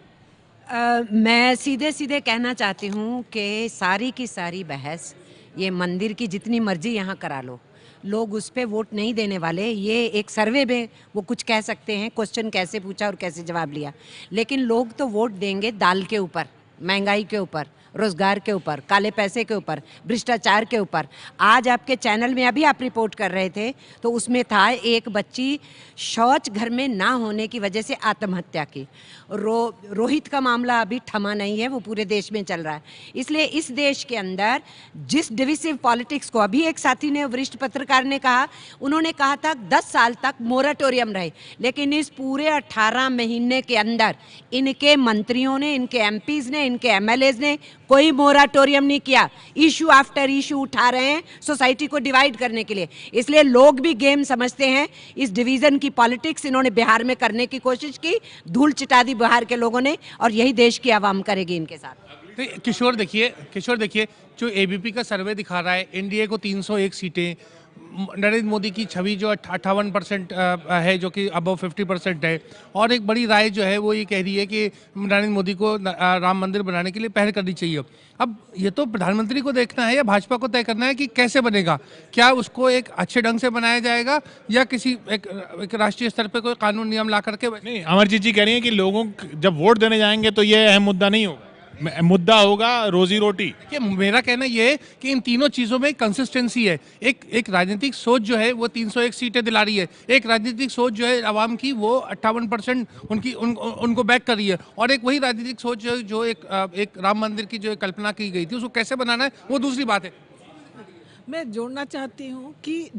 मैं सीधे सीधे कहना चाहती हूँ कि सारी की सारी बहस, ये मंदिर की जितनी मर्जी यहाँ करा लो, लोग उस पर वोट नहीं देने वाले। ये एक सर्वे में वो कुछ कह सकते हैं, क्वेश्चन कैसे पूछा और कैसे जवाब लिया, लेकिन लोग तो वोट देंगे दाल के ऊपर, महंगाई के ऊपर, रोजगार के ऊपर, काले पैसे के ऊपर, भ्रष्टाचार के ऊपर। आज आपके चैनल में अभी आप रिपोर्ट कर रहे थे तो उसमें था एक बच्ची शौच घर में ना होने की वजह से आत्महत्या की। रोहित का मामला अभी थमा नहीं है, वो पूरे देश में चल रहा है। इसलिए इस देश के अंदर जिस डिविसिव पॉलिटिक्स को, अभी एक साथी ने, वरिष्ठ पत्रकार ने कहा, उन्होंने कहा था 10 साल तक मोरेटोरियम रहे, लेकिन इस पूरे 18 महीने के अंदर इनके मंत्रियों ने, इनके एमपीज ने, इनके एमएलएज ने कोई मोराटोरियम नहीं किया। इशू आफ्टर इशू उठा रहे हैं सोसाइटी को डिवाइड करने के लिए। इसलिए लोग भी गेम समझते हैं। इस डिवीजन की पॉलिटिक्स इन्होंने बिहार में करने की कोशिश की, धूल चिटा दी बिहार के लोगों ने, और यही देश की आवाम करेगी इनके साथ। तो किशोर देखिए जो एबीपी का सर्वे दिखा रहा है, एनडीए को 301 सीटें, नरेंद्र मोदी की छवि जो 58% है, जो कि अबव 50% है, और एक बड़ी राय जो है वो ये कह रही है कि नरेंद्र मोदी को राम मंदिर बनाने के लिए पहल करनी चाहिए। अब ये तो प्रधानमंत्री को देखना है या भाजपा को तय करना है कि कैसे बनेगा। क्या उसको एक अच्छे ढंग से बनाया जाएगा या किसी एक राष्ट्रीय स्तर पर कोई कानून नियम ला करके? नहीं, अमरजीत जी कह रही हैं कि लोगों जब वोट देने जाएंगे तो ये अहम मुद्दा नहीं होगा, मुद्दा होगा रोजी रोटी। कि मेरा कहना ये है कि इन तीनों चीज़ों में कंसिस्टेंसी है। एक राजनीतिक सोच जो है वो 301 सीटें दिला रही है, एक राजनीतिक सोच जो है आवाम की वो 58% उनको बैक कर रही है, और एक वही राजनीतिक सोच जो एक राम मंदिर की जो कल्पना की गई थी उसको कैसे बनाना है वो दूसरी बात है। मैं जोड़ना चाहती हूँ कि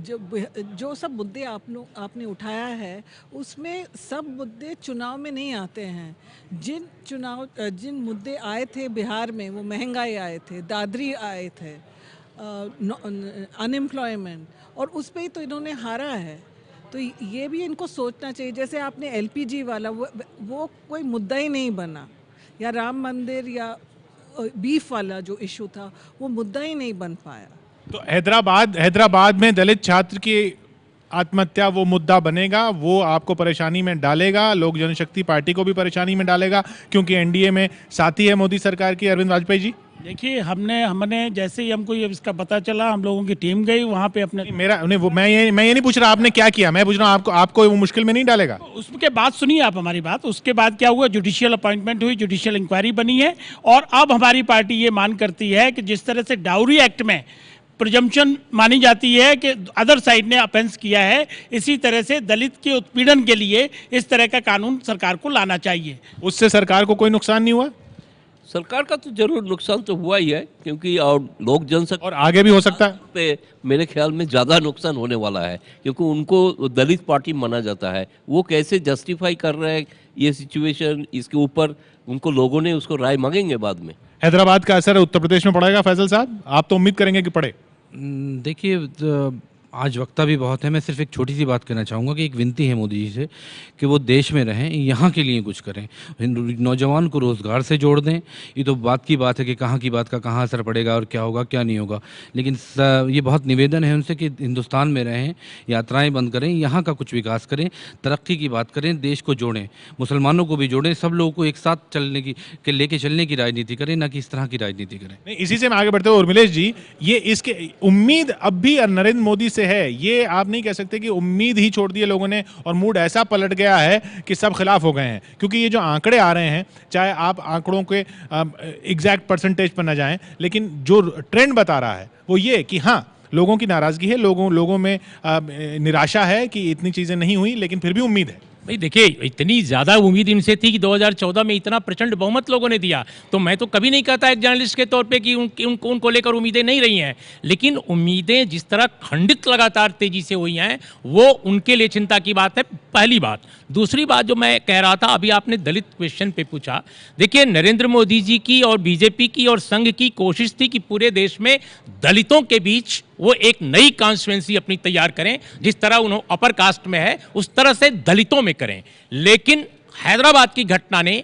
जो सब मुद्दे आपने उठाया है उसमें सब मुद्दे चुनाव में नहीं आते हैं। जिन मुद्दे आए थे बिहार में, वो महंगाई आए थे, दादरी आए थे, अनएम्प्लॉयमेंट, और उस पे ही तो इन्होंने हारा है। तो ये भी इनको सोचना चाहिए। जैसे आपने एलपीजी वाला वो कोई मुद्दा ही नहीं बना, या राम मंदिर या बीफ वाला जो इशू था वो मुद्दा ही नहीं बन पाया। तो हैदराबाद में दलित छात्र की आत्महत्या वो मुद्दा बनेगा, वो आपको परेशानी में डालेगा, लोक जनशक्ति पार्टी को भी परेशानी में डालेगा, क्योंकि एनडीए में साथी है मोदी सरकार की अरविंद वाजपेयी जी। देखिए हमने जैसे ही हमको ये इसका पता चला, हम लोगों की टीम गई वहाँ पे अपने। मैं ये नहीं पूछ रहा आपने क्या किया, मैं पूछ रहा हूँ आपको वो मुश्किल में नहीं डालेगा? उसके बाद सुनिए आप हमारी बात। उसके बाद क्या हुआ, जुडिशियल अपॉइंटमेंट हुई, जुडिशियल इंक्वायरी बनी है, और अब हमारी पार्टी ये मान करती है कि जिस तरह से डाउरी एक्ट में प्रिजम्पशन मानी जाती है कि अदर साइड ने अफेंस किया है, इसी तरह से दलित के उत्पीड़न के लिए इस तरह का कानून सरकार को लाना चाहिए। उससे सरकार को कोई नुकसान नहीं हुआ? सरकार का तो जरूर नुकसान तो हुआ ही है, क्योंकि और लोक जनशक्ति और आगे भी हो सकता है पे मेरे ख्याल में ज़्यादा नुकसान होने वाला है, क्योंकि उनको दलित पार्टी माना जाता है। वो कैसे जस्टिफाई कर रहे हैं ये सिचुएशन, इसके ऊपर उनको लोगों ने उसको राय मांगेंगे बाद में। हैदराबाद का असर उत्तर प्रदेश में पड़ेगा फैसल साहब? आप तो उम्मीद करेंगे कि पड़े। देखिए आज वक्ता भी बहुत है, मैं सिर्फ एक छोटी सी बात कहना चाहूँगा कि एक विनती है मोदी जी से कि वो देश में रहें, यहाँ के लिए कुछ करें, नौजवान को रोज़गार से जोड़ दें। ये तो बात की बात है कि कहाँ की बात का कहाँ असर पड़ेगा और क्या होगा क्या नहीं होगा, लेकिन ये बहुत निवेदन है उनसे कि हिंदुस्तान में रहें, यात्राएं बंद करें, यहाँ का कुछ विकास करें, तरक्की की बात करें, देश को जोड़ें, मुसलमानों को भी जोड़ें, सब लोगों को एक साथ लेके चलने की राजनीति करें, ना कि इस तरह की राजनीति करें। नहीं, इसी से मैं आगे बढ़ते हुए उर्मिलेश जी, ये इसके उम्मीद अब भी नरेंद्र मोदी से है, ये आप नहीं कह सकते कि उम्मीद ही छोड़ दी है लोगों ने और मूड ऐसा पलट गया है कि सब खिलाफ हो गए हैं। क्योंकि ये जो आंकड़े आ रहे हैं, चाहे आप आंकड़ों के एग्जैक्ट परसेंटेज पर ना जाएं, लेकिन जो ट्रेंड बता रहा है वो ये कि हाँ, लोगों की नाराजगी है, लोगों में निराशा है कि इतनी चीजें नहीं हुई, लेकिन फिर भी उम्मीद है। भाई देखिए, इतनी ज़्यादा उम्मीद इनसे थी कि 2014 में इतना प्रचंड बहुमत लोगों ने दिया, तो मैं तो कभी नहीं कहता एक जर्नलिस्ट के तौर पे कि उनको लेकर उम्मीदें नहीं रही हैं, लेकिन उम्मीदें जिस तरह खंडित लगातार तेजी से हुई हैं, वो उनके लिए चिंता की बात है, पहली बात। दूसरी बात जो मैं कह रहा था, अभी आपने दलित क्वेश्चन पे पूछा, देखिए नरेंद्र मोदी जी की और बीजेपी की और संघ की कोशिश थी कि पूरे देश में दलितों के बीच वो एक नई कॉन्स्टिट्यूएंसी अपनी तैयार करें, जिस तरह उन्होंने अपर कास्ट में है उस तरह से दलितों में करें। लेकिन हैदराबाद की घटना ने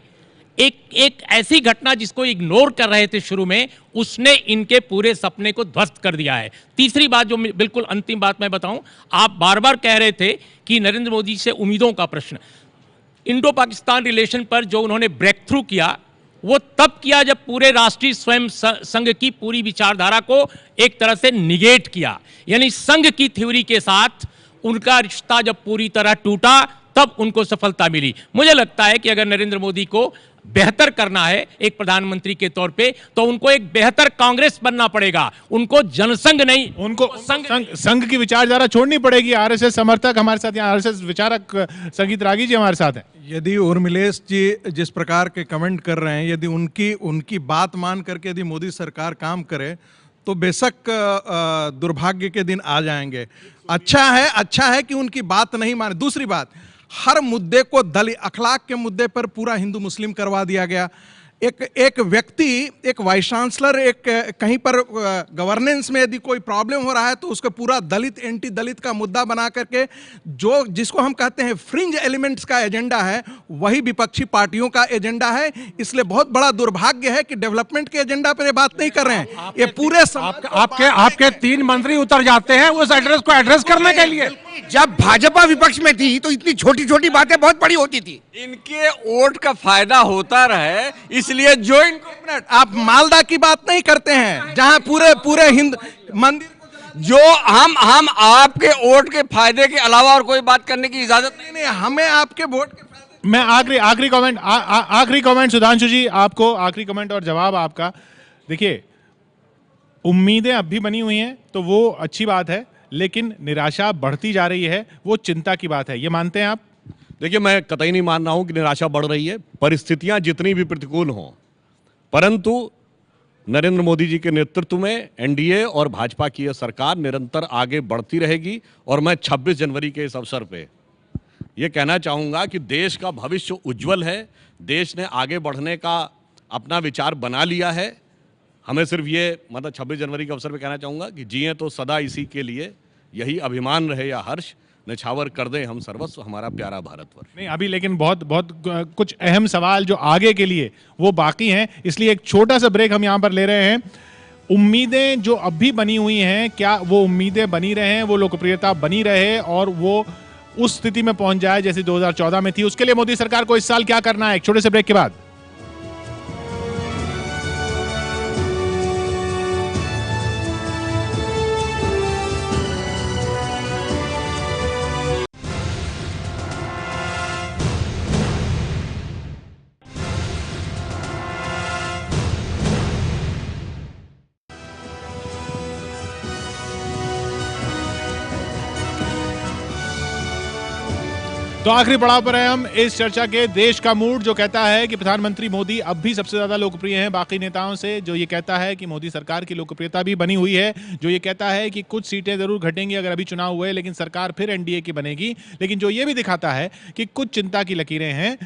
एक ऐसी घटना जिसको इग्नोर कर रहे थे शुरू में, उसने इनके पूरे सपने को ध्वस्त कर दिया है। तीसरी बात जो बिल्कुल अंतिम बात मैं बताऊं, आप बार बार कह रहे थे कि नरेंद्र मोदी से उम्मीदों का प्रश्न, इंडो पाकिस्तान रिलेशन पर जो उन्होंने ब्रेक थ्रू किया वो तब किया जब पूरे राष्ट्रीय स्वयं संघ की पूरी विचारधारा को एक तरह से निगेट किया, यानी संघ की थ्योरी के साथ उनका रिश्ता जब पूरी तरह टूटा तब उनको सफलता मिली। मुझे लगता है कि अगर नरेंद्र मोदी को बेहतर करना है एक प्रधानमंत्री के तौर पे, तो उनको एक बेहतर कांग्रेस बनना पड़ेगा, उनको जनसंघ नहीं, उनको संघ की विचारधारा छोड़नी पड़ेगी। आरएसएस समर्थक हमारे साथ, यहाँ आरएसएस विचारक संगीत रागी जी हमारे साथ हैं। यदि उर्मिलेश जी जिस प्रकार के कमेंट कर रहे हैं, यदि उनकी बात मान करके यदि मोदी सरकार काम करे तो बेशक दुर्भाग्य के दिन आ जाएंगे। अच्छा है कि उनकी बात नहीं माने। दूसरी बात, हर मुद्दे को अखलाक के मुद्दे पर पूरा हिंदू मुस्लिम करवा दिया गया। एक व्यक्ति, एक वाइस चांसलर, एक कहीं पर गवर्नेंस में यदि कोई प्रॉब्लम हो रहा है तो उसको पूरा दलित, एंटी दलित का मुद्दा बना करके जिसको हम कहते हैं फ्रिंज एलिमेंट्स का एजेंडा है, वही विपक्षी पार्टियों का एजेंडा है। इसलिए बहुत बड़ा दुर्भाग्य है कि डेवलपमेंट के एजेंडा पर ये बात नहीं कर रहे हैं। ये पूरे आपके 3 मंत्री उतर जाते हैं उस एड्रेस को एड्रेस करने के लिए। जब भाजपा विपक्ष में थी तो इतनी छोटी छोटी बातें बहुत बड़ी होती थी। इनके वोट का फायदा होता रहे, इसलिए जो इनको, आप मालदा की बात नहीं करते हैं जहां पूरे हिंद मंदिर, जो हम आपके वोट के फायदे के अलावा और कोई बात करने की इजाजत नहीं, हमें आपके वोट के। मैं आखिरी कमेंट सुधांशु जी, आपको आखिरी कमेंट और जवाब आपका। देखिए, उम्मीदें अब भी बनी हुई हैं तो वो अच्छी बात है, लेकिन निराशा बढ़ती जा रही है, वो चिंता की बात है। ये मानते हैं आप? देखिए, मैं कतई नहीं मान रहा हूं कि निराशा बढ़ रही है। परिस्थितियां जितनी भी प्रतिकूल हों, परंतु नरेंद्र मोदी जी के नेतृत्व में एनडीए और भाजपा की यह सरकार निरंतर आगे बढ़ती रहेगी। और मैं 26 जनवरी के इस अवसर पे ये कहना चाहूँगा कि देश का भविष्य उज्जवल है। देश ने आगे बढ़ने का अपना विचार बना लिया है। हमें सिर्फ ये 26 जनवरी के अवसर पे कहना चाहूँगा कि जिए तो सदा इसी के लिए, यही अभिमान रहे या हर्ष, निछावर कर दे हम सर्वस्व हमारा प्यारा भारतवर्ष। नहीं, अभी लेकिन बहुत कुछ अहम सवाल जो आगे के लिए वो बाकी हैं, इसलिए एक छोटा सा ब्रेक हम यहाँ पर ले रहे हैं। उम्मीदें जो अब भी बनी हुई हैं, क्या वो उम्मीदें बनी रहे, वो लोकप्रियता बनी रहे और वो उस स्थिति में पहुंच जाए जैसे 2014 में थी? उसके लिए मोदी सरकार को इस साल क्या करना है? एक छोटे से ब्रेक के बाद। तो आखिरी पड़ाव पर है हम इस चर्चा के। देश का मूड जो कहता है कि प्रधानमंत्री मोदी अब भी सबसे ज्यादा लोकप्रिय हैं बाकी नेताओं से, जो ये कहता है कि मोदी सरकार की लोकप्रियता भी बनी हुई है, जो ये कहता है कि कुछ सीटें जरूर घटेंगी अगर अभी चुनाव हुए, लेकिन सरकार फिर एनडीए की बनेगी, लेकिन जो ये भी दिखाता है कि कुछ चिंता की लकीरें हैं,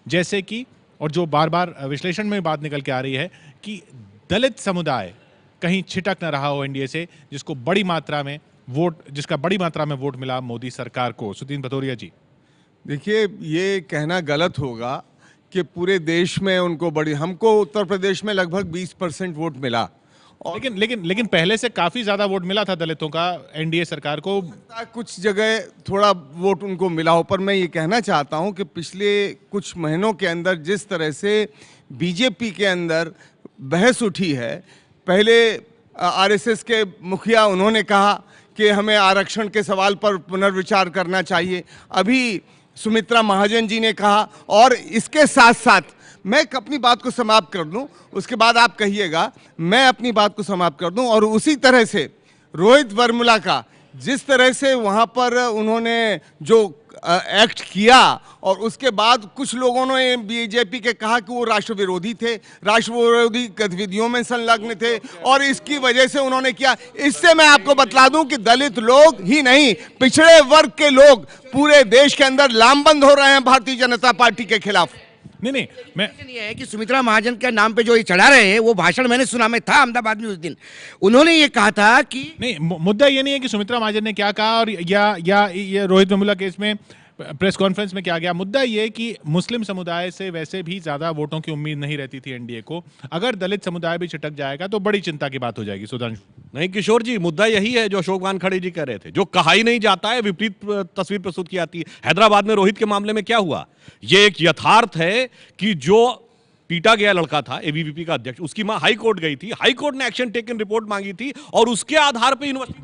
जैसे कि, और जो बार बार विश्लेषण में बात निकल के आ रही है कि दलित समुदाय कहीं छिटक न रहा हो एनडीए से, जिसका बड़ी मात्रा में वोट मिला मोदी सरकार को। सुदीन भदौरिया जी, देखिए, ये कहना गलत होगा कि पूरे देश में उनको हमको उत्तर प्रदेश में लगभग 20% वोट मिला। और लेकिन पहले से काफी ज्यादा वोट मिला था दलितों का एनडीए सरकार को। कुछ जगह थोड़ा वोट उनको मिला हो, पर मैं ये कहना चाहता हूँ कि पिछले कुछ महीनों के अंदर जिस तरह से बीजेपी के अंदर बहस उठी है, पहले आरएसएस के मुखिया उन्होंने कहा कि हमें आरक्षण के सवाल पर पुनर्विचार करना चाहिए, अभी सुमित्रा महाजन जी ने कहा, और इसके साथ साथ मैं अपनी बात को समाप्त कर दूं, उसके बाद आप कहिएगा, मैं अपनी बात को समाप्त कर दूं। और उसी तरह से रोहित वेमुला का जिस तरह से वहाँ पर उन्होंने जो एक्ट किया, और उसके बाद कुछ लोगों ने बीजेपी के कहा कि वो राष्ट्र विरोधी थे, राष्ट्र विरोधी गतिविधियों में संलग्न थे, और इसकी वजह से उन्होंने किया। इससे मैं आपको बतला दूं कि दलित लोग ही नहीं, पिछड़े वर्ग के लोग पूरे देश के अंदर लामबंद हो रहे हैं भारतीय जनता पार्टी के खिलाफ। नहीं, मैं ये है कि सुमित्रा महाजन के नाम पे जो ये चढ़ा रहे हैं, वो भाषण मैंने सुना, मैं था अहमदाबाद में उस दिन, उन्होंने ये कहा था कि नहीं, मुद्दा ये नहीं है कि सुमित्रा महाजन ने क्या कहा और या रोहित वेमुला केस में प्रेस कॉन्फ्रेंस में क्या गया। मुद्दा ये कि मुस्लिम समुदाय से वैसे भी ज्यादा वोटों की उम्मीद नहीं रहती थी एनडीए को, अगर दलित समुदाय भी छिटक जाएगा तो बड़ी चिंता की बात हो जाएगी। सुधांशु, नहीं किशोर जी, मुद्दा यही है जो अशोक वानखड़े जी कह रहे थे, जो कहा ही नहीं जाता है, विपरीत तस्वीर प्रस्तुत की जाती है। हैदराबाद में रोहित के मामले में क्या हुआ, ये एक यथार्थ है कि जो पीटा गया लड़का था एबीवीपी का अध्यक्ष, उसकी मां हाई कोर्ट गई थी, हाई कोर्ट ने एक्शन टेकन रिपोर्ट मांगी थी और उसके आधार पे यूनिवर्सिटी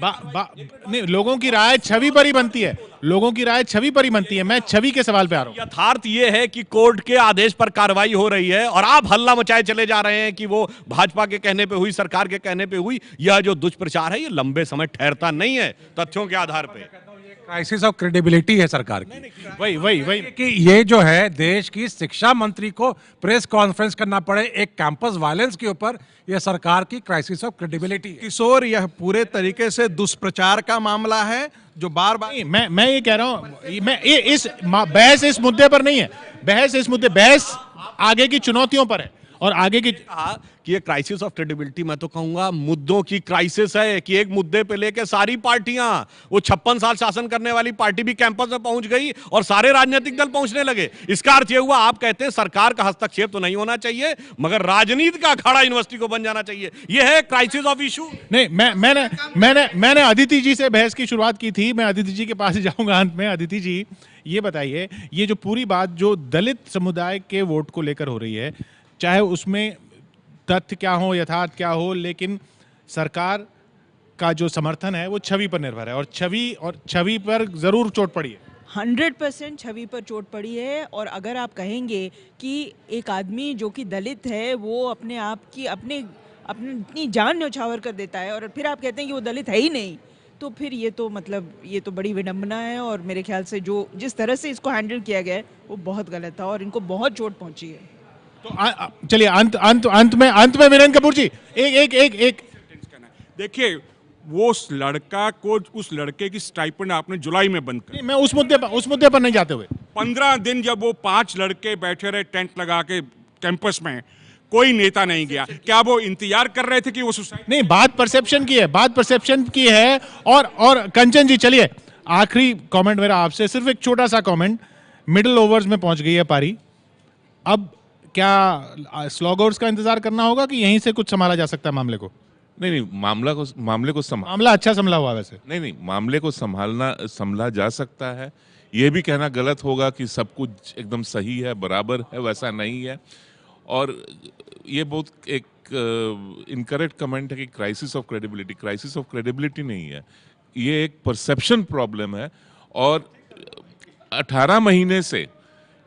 नहीं, लोगों की राय छवि पर ही बनती है, लोगों की राय छवि पर ही बनती है। मैं छवि के सवाल पे आ रहा हूं। यथार्थ ये है कि कोर्ट के आदेश पर कार्रवाई हो रही है और आप हल्ला मचाए चले जा रहे हैं कि वो भाजपा के कहने पे हुई, सरकार के कहने पे हुई। यह जो दुष्प्रचार है ये लंबे समय ठहरता नहीं है तथ्यों के आधार पे। क्राइसिस ऑफ क्रेडिबिलिटी है सरकार की। वही कि ये जो है देश की शिक्षा मंत्री को प्रेस कॉन्फ्रेंस करना पड़े एक कैंपस वायलेंस के ऊपर, यह सरकार की क्राइसिस ऑफ क्रेडिबिलिटी है। किशोर, यह पूरे तरीके से दुष्प्रचार का मामला है जो बार बार मैं ये कह रहा हूं, बहस इस मुद्दे पर नहीं है, बहस आगे की चुनौतियों पर है और आगे की कहा कि ये क्राइसिस ऑफ क्रेडिबिलिटी, मैं तो कहूंगा मुद्दों की क्राइसिस है कि एक मुद्दे पे लेके सारी पार्टियां, वो 56 साल शासन करने वाली पार्टी भी कैंपस में पहुंच गई और सारे राजनीतिक दल पहुंचने लगे। इसका अर्थ ये हुआ, आप कहते हैं सरकार का हस्तक्षेप तो नहीं होना चाहिए मगर राजनीति का अखाड़ा यूनिवर्सिटी को बन जाना चाहिए। ये है क्राइसिस ऑफ इशू। नहीं, मैंने अदिति जी से बहस की शुरुआत की थी, मैं अदिति जी के पास जाऊंगा अंत में। अदिति जी, ये बताइए, ये जो पूरी बात जो दलित समुदाय के वोट को लेकर हो रही है, चाहे उसमें तथ्य क्या हो, यथार्थ क्या हो, लेकिन सरकार का जो समर्थन है वो छवि पर निर्भर है और छवि पर जरूर चोट पड़ी है। 100% छवि पर चोट पड़ी है। और अगर आप कहेंगे कि एक आदमी जो कि दलित है वो अपने आप की अपनी इतनी जान न्यौछावर कर देता है और फिर आप कहते हैं कि वो दलित है ही नहीं, तो फिर ये तो बड़ी विडंबना है। और मेरे ख्याल से जिस तरह से इसको हैंडल किया गया है वो बहुत गलत था और इनको बहुत चोट पहुंची है। तो चलिए अंत में वीरेंद्र कपूर जी एक देखिए, वो उस लड़के की स्टाइपेंड आपने जुलाई में बंद कर। मैं उस मुद्दे पर नहीं जाते हुए 15 दिन जब वो 5 लड़के बैठे रहे टेंट लगा के कैंपस में, कोई नेता नहीं गया। क्या वो इंतजार कर रहे थे कि वो सुसाइड? नहीं, बात परसेप्शन की है। और कंचन जी, चलिए आखिरी कमेंट मेरा आपसे, सिर्फ एक छोटा सा कमेंट। मिडिल ओवर्स में पहुंच गई है पारी, अब क्या स्लॉग ओवर्स का इंतजार करना होगा कि यहीं से कुछ संभाला जा सकता है मामले को? नहीं, मामला अच्छा संभला हुआ वैसे। नहीं, मामले को संभला जा सकता है। ये भी कहना गलत होगा कि सब कुछ एकदम सही है, बराबर है, वैसा नहीं है। और ये बहुत एक इनकरेक्ट कमेंट है कि क्राइसिस ऑफ क्रेडिबिलिटी नहीं है, ये एक परसेप्शन प्रॉब्लम है। और 18 महीने से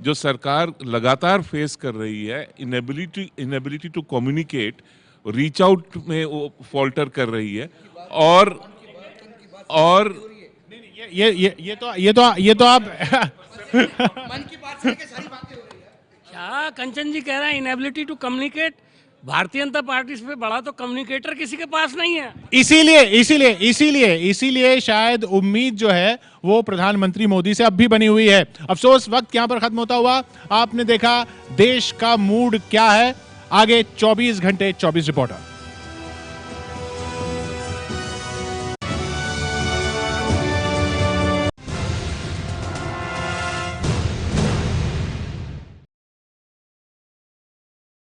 जो सरकार लगातार फेस कर रही है, inability to communicate, reach out में वो फॉल्टर कर रही है। और ये तो आप मन की बात से सारी बातें हो रही है। क्या कंचन जी कह रहे हैं inability to communicate? Bharatiya Janata party से बड़ा तो कम्युनिकेटर किसी के पास नहीं है। इसीलिए शायद उम्मीद जो है वो प्रधानमंत्री मोदी से अब भी बनी हुई है। अफसोस वक्त यहाँ पर खत्म होता हुआ। आपने देखा देश का मूड क्या है। आगे 24 घंटे 24 रिपोर्टर।